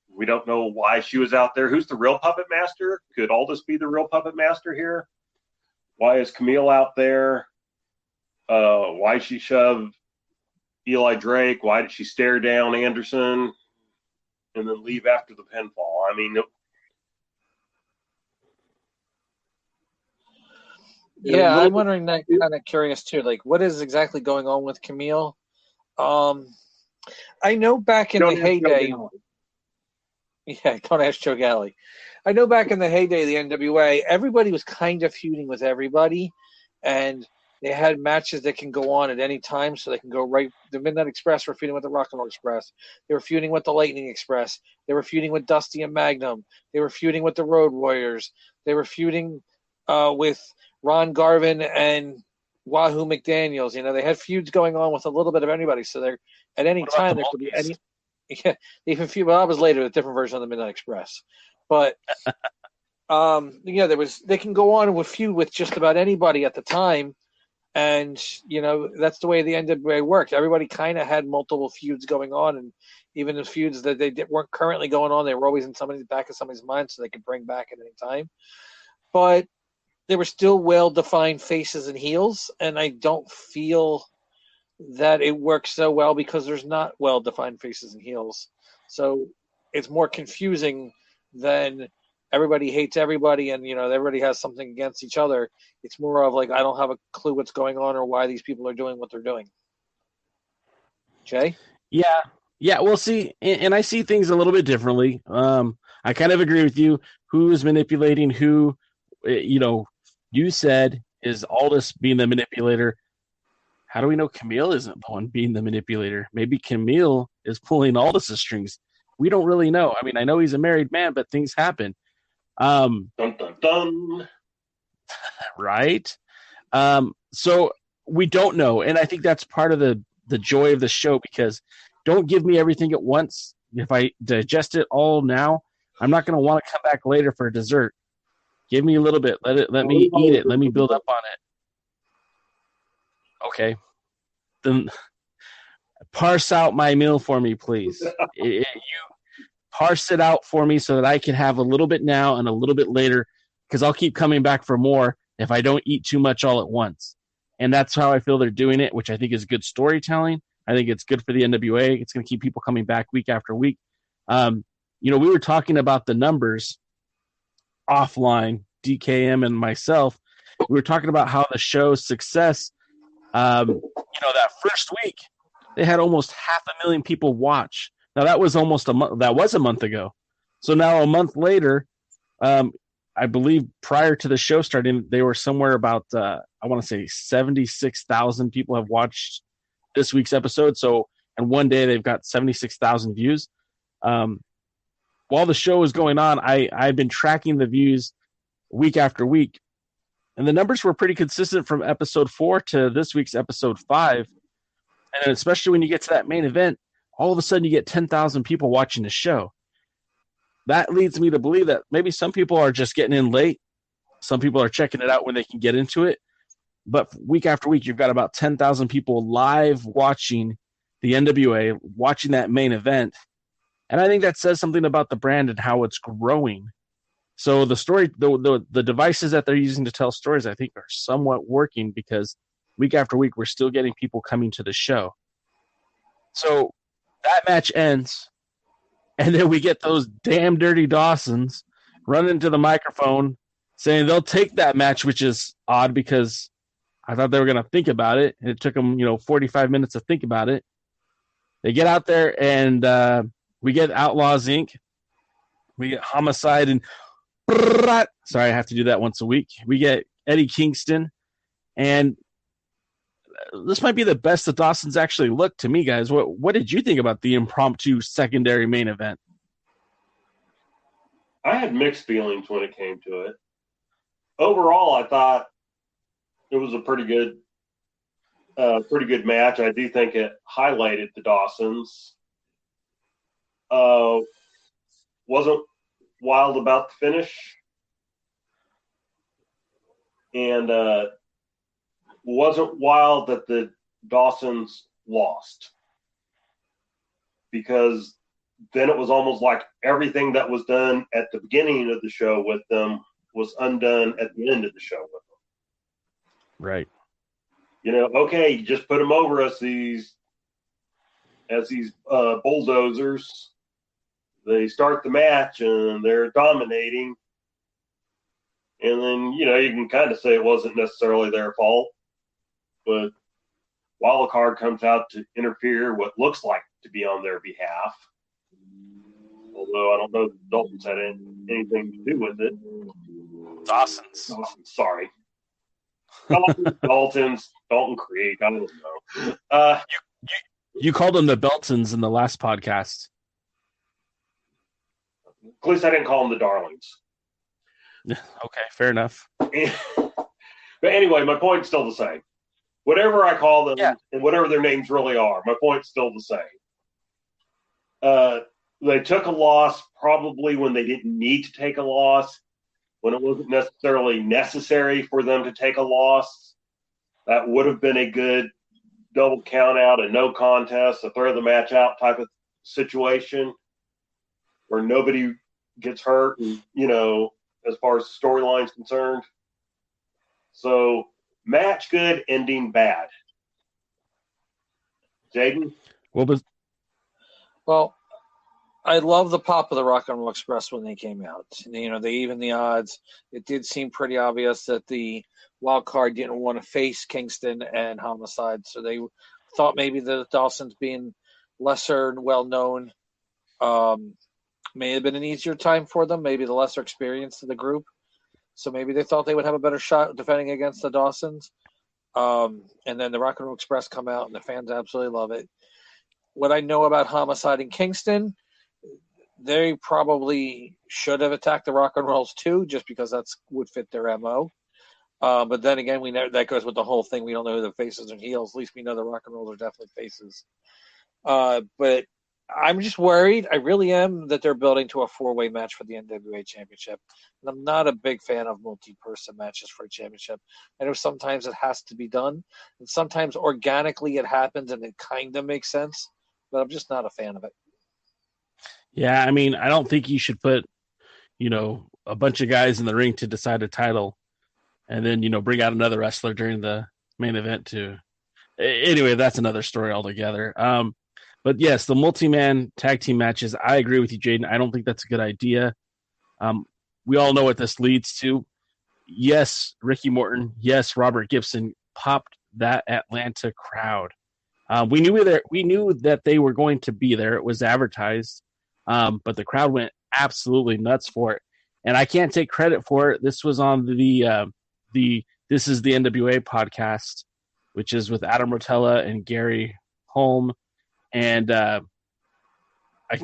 we don't know why she was out there. Who's the real puppet master? Could Aldous be the real puppet master here? Why is Camille out there? Why she shoved Eli Drake? Why did she stare down Anderson and then leave after the pinfall? I mean, yeah, I'm wondering that, kind of curious too. Like, what is exactly going on with Camille? I know back in the heyday. Yeah, don't ask Joe Galli. I know back in the heyday of the NWA, everybody was kind of feuding with everybody, and they had matches that can go on at any time, so they can go right. The Midnight Express were feuding with the Rock and Roll Express. They were feuding with the Lightning Express. They were feuding with Dusty and Magnum. They were feuding with the Road Warriors. They were feuding with Ron Garvin and Wahoo McDaniels. You know, they had feuds going on with a little bit of anybody. So they're at any time there could be any. Yeah, even feud. Well, I was later, a different version of the Midnight Express, but yeah, they can go on with feud with just about anybody at the time. And, you know, that's the way the NWA worked. Everybody kind of had multiple feuds going on, and even the feuds that weren't currently going on, they were always in somebody's back of somebody's mind, so they could bring back at any time. But they were still well-defined faces and heels, and I don't feel that it works so well because there's not well-defined faces and heels. So it's more confusing than everybody hates everybody and, you know, everybody has something against each other. It's more of like, I don't have a clue what's going on or why these people are doing what they're doing. Jay? Yeah. Well, see, and I see things a little bit differently. I kind of agree with you. Who is manipulating who? You know, you said is Aldous being the manipulator. How do we know Camille isn't the one being the manipulator? Maybe Camille is pulling Aldous' strings. We don't really know. I mean, I know he's a married man, but things happen. Dun, dun, dun. Right? So we don't know. And I think that's part of the joy of the show, because don't give me everything at once. If I digest it all now, I'm not going to want to come back later for dessert. Give me a little bit. Let me eat it. Let me build up on it. Okay. Then parse out my meal for me, please. You parse it out for me so that I can have a little bit now and a little bit later, because I'll keep coming back for more if I don't eat too much all at once. And that's how I feel they're doing it, which I think is good storytelling. I think it's good for the NWA. It's going to keep people coming back week after week. You know, we were talking about the numbers offline, DKM and myself. We were talking about how the show's success, you know, that first week, they had almost 500,000 people watch. Now that was almost a month. That was a month ago. So now a month later, I believe prior to the show starting, they were somewhere about, I want to say 76,000 people have watched this week's episode. So in one day, they've got 76,000 views. While the show is going on, I've been tracking the views week after week, and the numbers were pretty consistent from episode 4 to this week's episode 5. And especially when you get to that main event, all of a sudden you get 10,000 people watching the show. That leads me to believe that maybe some people are just getting in late. Some people are checking it out when they can get into it. But week after week, you've got about 10,000 people live watching the NWA, watching that main event. And I think that says something about the brand and how it's growing. So the story, the devices that they're using to tell stories, I think are somewhat working, because week after week, we're still getting people coming to the show. So that match ends, and then we get those damn dirty Dawsons running to the microphone saying they'll take that match, which is odd because I thought they were going to think about it, and it took them, 45 minutes to think about it. They get out there, and we get Outlaws Inc. We get Homicide and sorry, I have to do that once a week. We get Eddie Kingston, and this might be the best the Dawsons actually looked to me, guys. What did you think about the impromptu secondary main event? I had mixed feelings when it came to it. Overall, I thought it was a pretty good match. I do think it highlighted the Dawsons. Wasn't wild about the finish. And wasn't wild that the Dawsons lost, because then it was almost like everything that was done at the beginning of the show with them was undone at the end of the show with them. Right. Okay, you just put them over as these bulldozers. They start the match and they're dominating. And then, you can kind of say it wasn't necessarily their fault, but Wildcard comes out to interfere what looks like to be on their behalf. Although I don't know if the Daltons had anything to do with it. Dawsons. Sorry. Daltons, Dalton Creek, I don't know. You called them the Beltons in the last podcast. At least I didn't call them the Darlings. Okay, fair enough. But anyway, my point's still the same. Whatever I call them and whatever their names really are, my point's still the same. They took a loss probably when they didn't need to take a loss, when it wasn't necessarily necessary for them to take a loss. That would have been a good double count out, a no contest, a throw the match out type of situation where nobody gets hurt, and, as far as the storyline's concerned. So, match good, ending bad. Jaden? Well, I love the pop of the Rock and Roll Express when they came out. They evened the odds. It did seem pretty obvious that the wild card didn't want to face Kingston and Homicide, so they thought maybe the Dawsons, being lesser and well-known, may have been an easier time for them, maybe the lesser experience of the group. So maybe they thought they would have a better shot defending against the Dawsons. And then the Rock and Roll Express come out, and the fans absolutely love it. What I know about Homicide in Kingston, they probably should have attacked the Rock and Rolls too, just because that would fit their MO. But then again, we know that goes with the whole thing. We don't know who the faces and heels. At least we know the Rock and Rolls are definitely faces. But I'm just worried. I really am, that they're building to a 4-way match for the NWA Championship. And I'm not a big fan of multi-person matches for a championship. I know sometimes it has to be done, and sometimes organically it happens and it kind of makes sense, but I'm just not a fan of it. Yeah, I mean, I don't think you should put, a bunch of guys in the ring to decide a title and then, bring out another wrestler during the main event too. Anyway, that's another story altogether. But yes, the multi-man tag team matches, I agree with you, Jaden. I don't think that's a good idea. We all know what this leads to. Yes, Ricky Morton. Yes, Robert Gibson popped that Atlanta crowd. We knew that they were going to be there. It was advertised, but the crowd went absolutely nuts for it. And I can't take credit for it. This was on the This is the NWA podcast, which is with Adam Rotella and Gary Holm. And I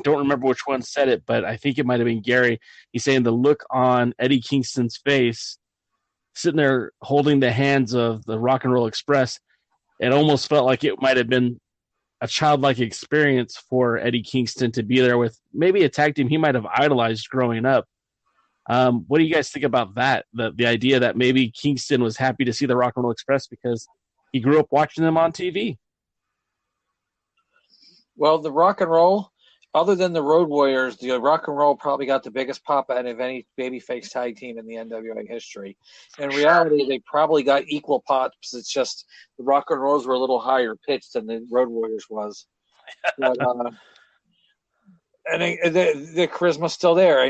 don't remember which one said it, but I think it might have been Gary. He's saying the look on Eddie Kingston's face, sitting there holding the hands of the Rock and Roll Express, it almost felt like it might have been a childlike experience for Eddie Kingston to be there with maybe a tag team he might have idolized growing up. What do you guys think about that? The idea that maybe Kingston was happy to see the Rock and Roll Express because he grew up watching them on TV. Well, the Rock and Roll, other than the Road Warriors, the Rock and Roll probably got the biggest pop out of any babyface tag team in the NWA history. In reality, they probably got equal pops. It's just the Rock and Rolls were a little higher pitched than the Road Warriors was. But, and the charisma's still there.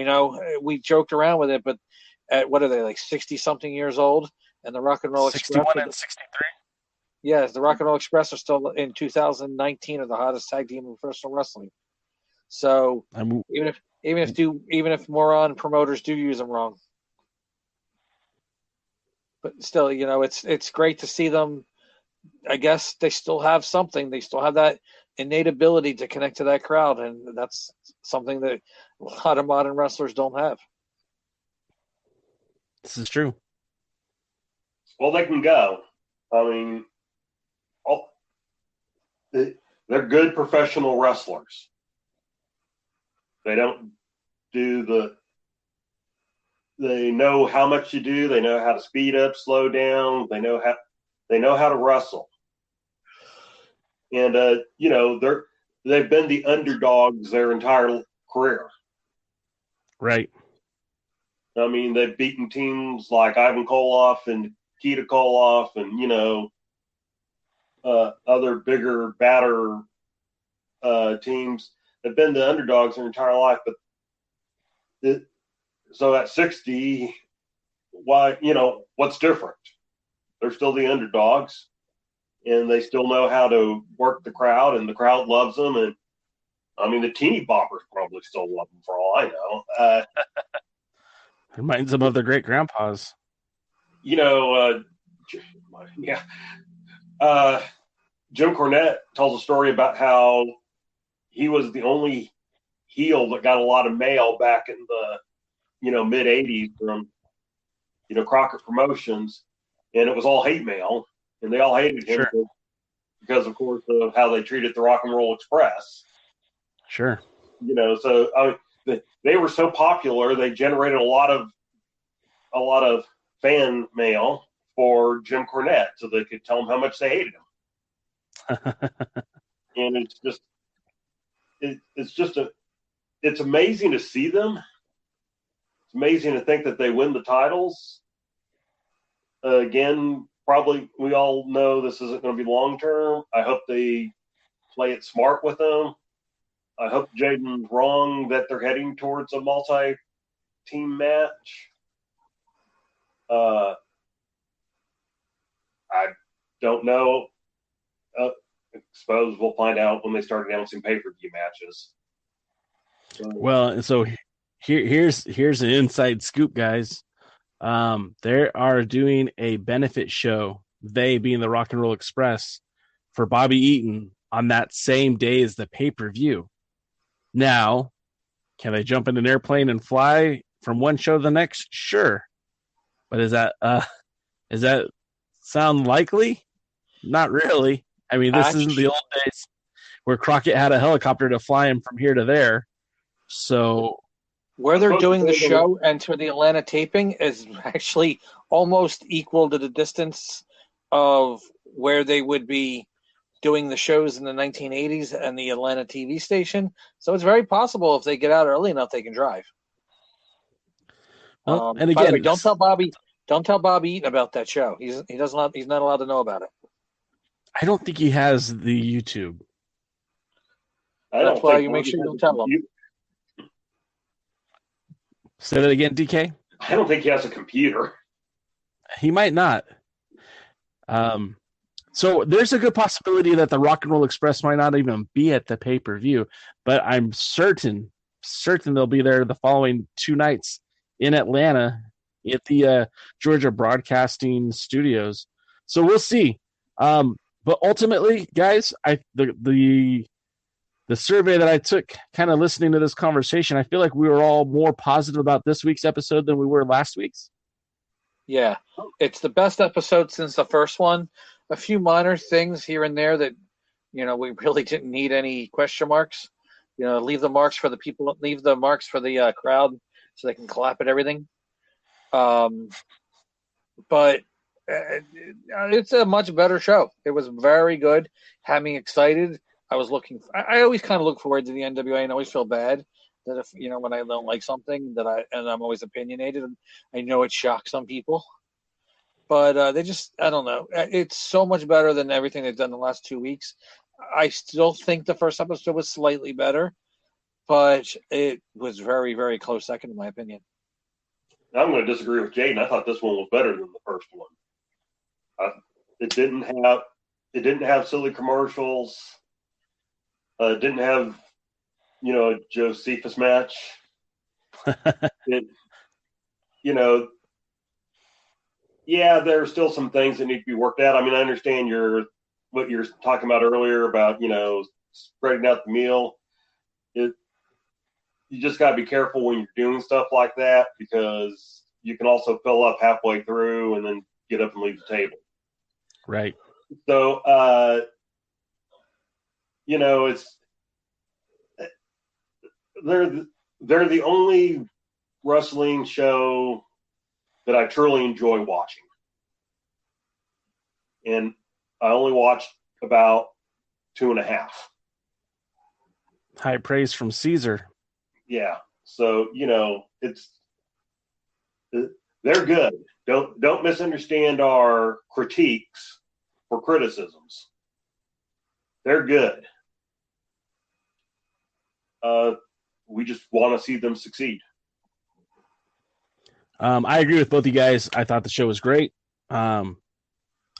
We joked around with it, but at what are they, like 60-something years old? And the Rock and Roll 61 Express, and 63. yes, the Rock and Roll Express are still in 2019 are the hottest tag team in professional wrestling. So even if moron promoters do use them wrong, but still, it's great to see them. I guess they still have something. They still have that innate ability to connect to that crowd, and that's something that a lot of modern wrestlers don't have. This is true. Well, they can go. I mean, they're good professional wrestlers. They don't do the they know how much you do. They know how to speed up, slow down. They know how to wrestle. And they've been the underdogs their entire career. Right. I mean, they've beaten teams like Ivan Koloff and Nikita Koloff, and other bigger, badder teams. They've been the underdogs their entire life. But so at 60, why? What's different? They're still the underdogs, and they still know how to work the crowd, and the crowd loves them. And I mean, the teeny boppers probably still love them for all I know. Reminds them of their great grandpas. Yeah. Jim Cornette tells a story about how he was the only heel that got a lot of mail back in the mid 80s from Crockett Promotions, and it was all hate mail, and they all hated him because of course of how they treated the Rock and Roll Express. Sure. So they were so popular, they generated a lot of fan mail for Jim Cornette, so they could tell him how much they hated him. And it's amazing to see them. It's amazing to think that they win the titles. Again, probably we all know this isn't going to be long term. I hope they play it smart with them. I hope Jaden's wrong that they're heading towards a multi-team match. I don't know. I suppose we'll find out when they start announcing pay-per-view matches. Well, so here's an inside scoop, guys. They are doing a benefit show, they being the Rock and Roll Express, for Bobby Eaton on that same day as the pay-per-view. Now, can they jump in an airplane and fly from one show to the next? Sure. But does that sound likely? Not really. I mean, this isn't the old days where Crockett had a helicopter to fly him from here to there. So where they're doing the show and to the Atlanta taping is actually almost equal to the distance of where they would be doing the shows in the 1980s and the Atlanta TV station. So it's very possible if they get out early enough, they can drive. Well, and again, way, don't tell Bobby Eaton about that show. He's not allowed to know about it. I don't think he has the YouTube. That's why you make sure you don't tell him. Say that again, DK? I don't think he has a computer. He might not. So there's a good possibility that the Rock and Roll Express might not even be at the pay-per-view, but I'm certain they'll be there the following 2 nights in Atlanta at the Georgia Broadcasting Studios. So we'll see. But ultimately, guys, the survey that I took kind of listening to this conversation, I feel like we were all more positive about this week's episode than we were last week's. Yeah, it's the best episode since the first one. A few minor things here and there that, we really didn't need any question marks. Leave the marks for the people, leave the marks for the crowd so they can clap at everything. But it's a much better show. It was very good. Had me excited. I always kind of look forward to the NWA and always feel bad that if, when I don't like something and I'm always opinionated, and I know it shocks some people. But I don't know. It's so much better than everything they've done the last 2 weeks. I still think the first episode was slightly better, but it was very, very close second, in my opinion. I'm going to disagree with Jaden. I thought this one was better than the first one. It didn't have silly commercials. It didn't have, a Josephus match. There are still some things that need to be worked out. I mean, I understand what you're talking about earlier about, spreading out the meal. You just got to be careful when you're doing stuff like that, because you can also fill up halfway through and then get up and leave the table. Right. So, they're the only wrestling show that I truly enjoy watching. And I only watched about 2.5. High praise from Caesar. Yeah. So, they're good. Don't misunderstand our critiques for criticisms. They're good. We just want to see them succeed. I agree with both of you guys. I thought the show was great. I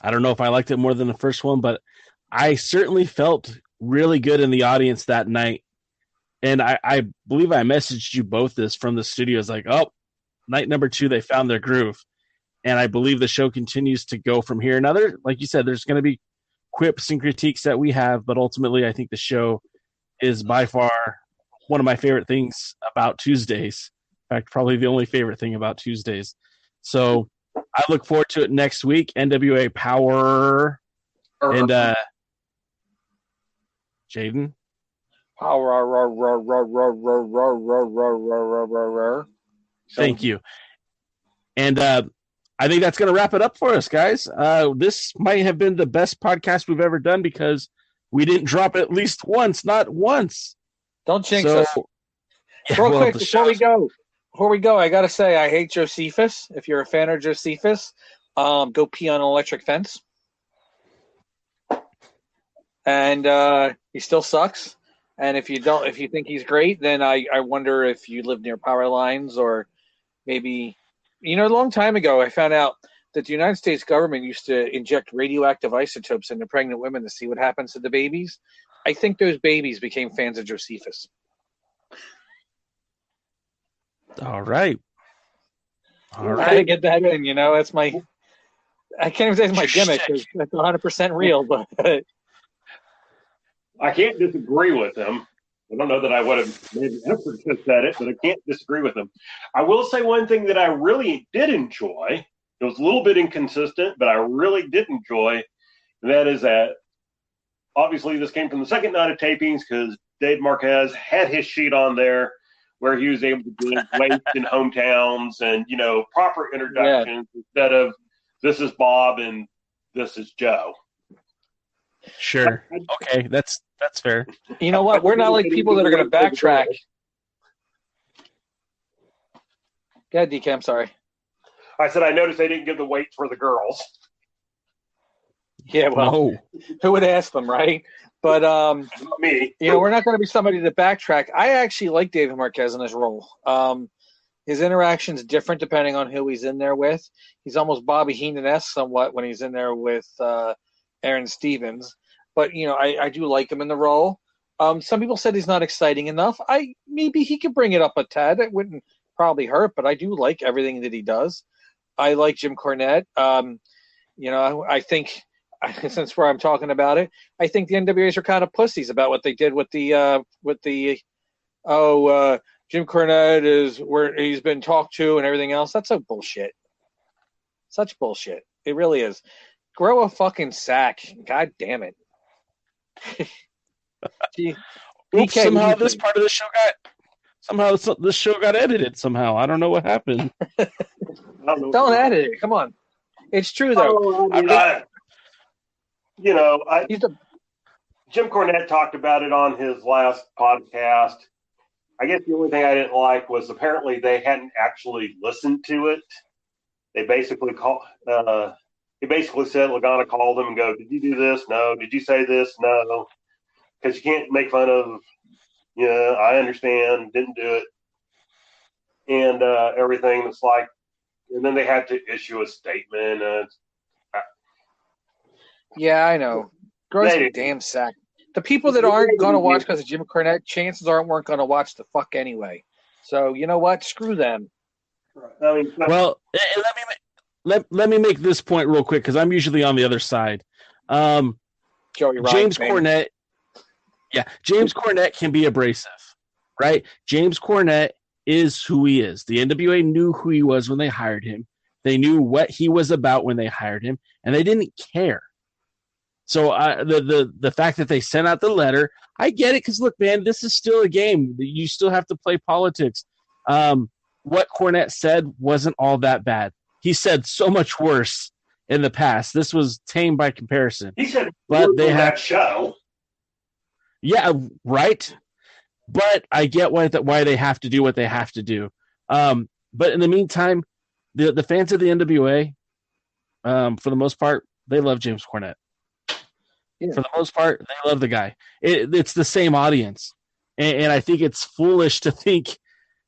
don't know if I liked it more than the first one, but I certainly felt really good in the audience that night. And I believe I messaged you both this from the studio. It's like, oh, night number 2, they found their groove. And I believe the show continues to go from here. Now, like you said, there's going to be quips and critiques that we have, but ultimately I think the show is by far one of my favorite things about Tuesdays. In fact, probably the only favorite thing about Tuesdays. So I look forward to it next week. NWA Power and Jaden. Thank you. And I think that's going to wrap it up for us, guys. This might have been the best podcast we've ever done because we didn't drop at least once, not once. Don't jinx us. Yeah, real quick, before we go, I got to say, I hate Josephus. If you're a fan of Josephus, go pee on an electric fence. And he still sucks. And if you think he's great, then I wonder if you live near power lines or maybe, a long time ago, I found out that the United States government used to inject radioactive isotopes into pregnant women to see what happens to the babies. I think those babies became fans of Josephus. All right. I had to get that in, that's I can't even say it's my gimmick because that's 100% real, but I can't disagree with him. I don't know that I would have made an effort to said it, but I can't disagree with him. I will say one thing that I really did enjoy. It was a little bit inconsistent, but I really did enjoy. And that is that obviously this came from the second night of tapings because Dave Marquez had his sheet on there where he was able to give weights in hometowns and, proper introductions instead of this is Bob and this is Joe. Sure. Okay, that's fair. You know what? We're not like people that are going to backtrack. Go ahead, DK. I'm sorry. I said I noticed they didn't give the weights for the girls. Yeah, well, who would ask them, right? But me. We're not going to be somebody to backtrack. I actually like David Marquez in his role. His interaction's different depending on who he's in there with. He's almost Bobby Heenan-esque somewhat when he's in there with Aaron Stevens. But, I do like him in the role. Some people said he's not exciting enough. Maybe he could bring it up a tad. It wouldn't probably hurt, but I do like everything that he does. I like Jim Cornette. I think, since where I'm talking about it, I think the NWAs are kind of pussies about what they did with Jim Cornette is where he's been talked to and everything else. That's so bullshit. Such bullshit. It really is. Grow a fucking sack. God damn it. Somehow this part of the show this show got edited somehow. I don't know what happened. Don't edit it. Come on. It's true though. Jim Cornette talked about it on his last podcast. I guess the only thing I didn't like was apparently they hadn't actually listened to it. They basically he basically said Lagana called him and go, "Did you do this? No. Did you say this? No." Because you can't make fun of, I understand, didn't do it, and everything. It's like, and then they had to issue a statement. Yeah, I know. Grow a damn sack. The people that aren't going to watch because of Jim Cornette, chances weren't going to watch the fuck anyway. So you know what? Screw them. Well, let me make this point real quick because I'm usually on the other side. Joey James Cornette. Yeah, James Cornette can be abrasive, right? James Cornette is who he is. The NWA knew who he was when they hired him. They knew what he was about when they hired him, and they didn't care. So the fact that they sent out the letter, I get it because, look, man, this is still a game. You still have to play politics. what Cornette said wasn't all that bad. He said so much worse in the past. This was tame by comparison. He said, but they have that show. Yeah, right. But I get why they have to do what they have to do. But in the meantime, the fans of the NWA, for the most part, they love James Cornette. Yeah. For the most part, they love the guy. It's the same audience. And I think it's foolish to think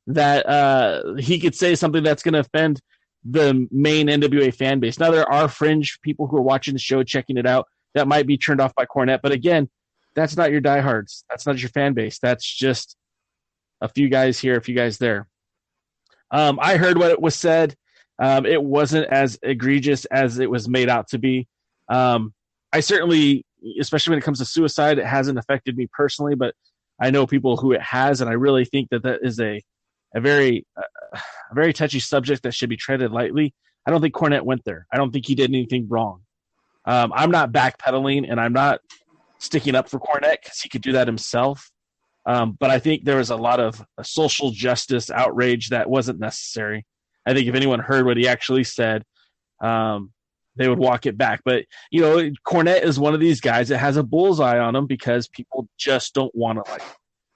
that he could say something that's going to offend the main NWA fan base. Now, there are fringe people who are watching the show, checking it out, that might be turned off by Cornette. But again, that's not your diehards. That's not your fan base. That's just a few guys here, a few guys there. I heard what was said. It wasn't as egregious as it was made out to be. I certainly, especially when it comes to suicide, it hasn't affected me personally, but I know people who it has, and I really think that is a very touchy subject that should be treaded lightly. I don't think Cornette went there. I don't think he did anything wrong. I'm not backpedaling, and I'm not sticking up for Cornette because he could do that himself. But I think there was a lot of social justice outrage that wasn't necessary. I think if anyone heard what he actually said, they would walk it back. But, Cornette is one of these guys that has a bullseye on him because people just don't want to like him.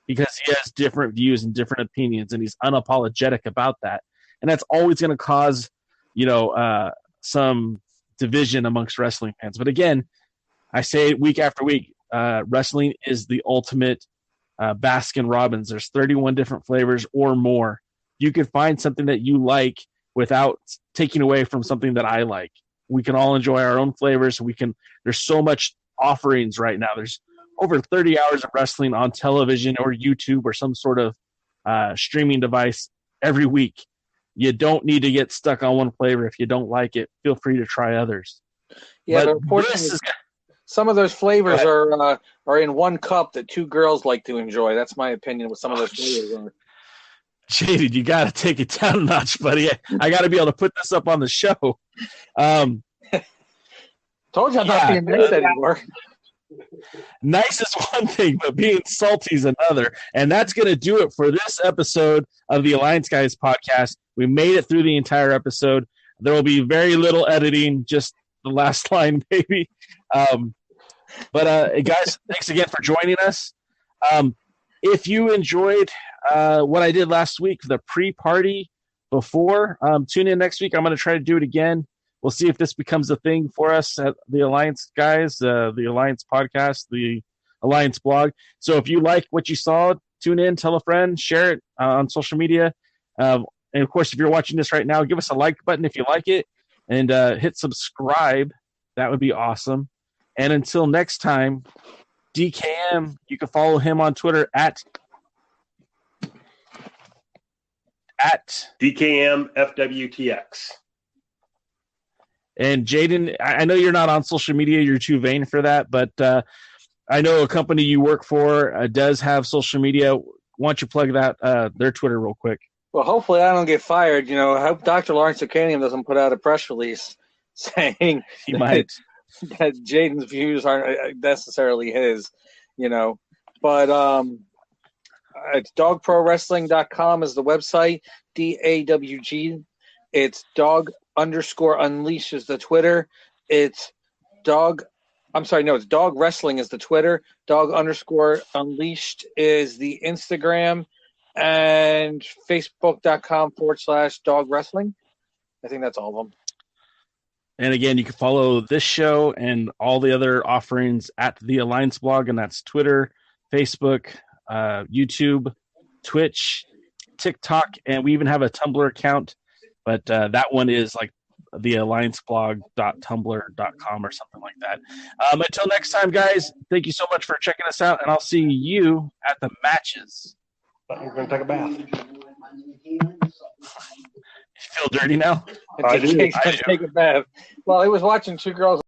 Because he has different views and different opinions, and he's unapologetic about that. And that's always going to cause, some division amongst wrestling fans. But again, I say it week after week, wrestling is the ultimate Baskin Robbins. There's 31 different flavors or more. You can find something that you like without taking away from something that I like. We can all enjoy our own flavors. There's so much offerings right now. There's over 30 hours of wrestling on television or YouTube or some sort of streaming device every week. You don't need to get stuck on one flavor. If you don't like it, feel free to try others. Yeah, but unfortunately, some of those flavors are in one cup that two girls like to enjoy. That's my opinion with some of those flavors are. Jaden, you got to take it down a notch, buddy. I got to be able to put this up on the show. Told you I'm not being nice anymore. Nice is one thing, but being salty is another. And that's going to do it for this episode of the Alliance Guys podcast. We made it through the entire episode. There will be very little editing, just the last line, maybe. But guys, thanks again for joining us. If you enjoyed what I did last week, the pre-party before, tune in next week. I'm going to try to do it again. We'll see if this becomes a thing for us at the Alliance Guys, the Alliance podcast, the Alliance blog. So if you like what you saw, tune in, tell a friend, share it on social media. And, of course, if you're watching this right now, give us a like button if you like it, and hit subscribe. That would be awesome. And until next time, DKM, you can follow him on Twitter at DKMFWTX. And Jaden, I know you're not on social media. You're too vain for that. But I know a company you work for does have social media. Why don't you plug that their Twitter real quick? Well, hopefully I don't get fired. I hope Dr. Lawrence Ocanium doesn't put out a press release saying he might. that Jaden's views aren't necessarily his, But it's dogprowrestling.com is the website, DAWG. It's dog_unleash is the Twitter. It's Dog Wrestling is the Twitter. Dog_unleashed is the Instagram, and Facebook.com/dog wrestling. I think that's all of them. And again, you can follow this show and all the other offerings at the Alliance blog, and that's Twitter, Facebook, YouTube, Twitch, TikTok, and we even have a Tumblr account. But that one is like the allianceblog.tumblr.com or something like that. Until next time, guys, thank you so much for checking us out, and I'll see you at the matches. You're going to take a bath. You feel dirty now? I do. Take a bath. Well, he was watching two girls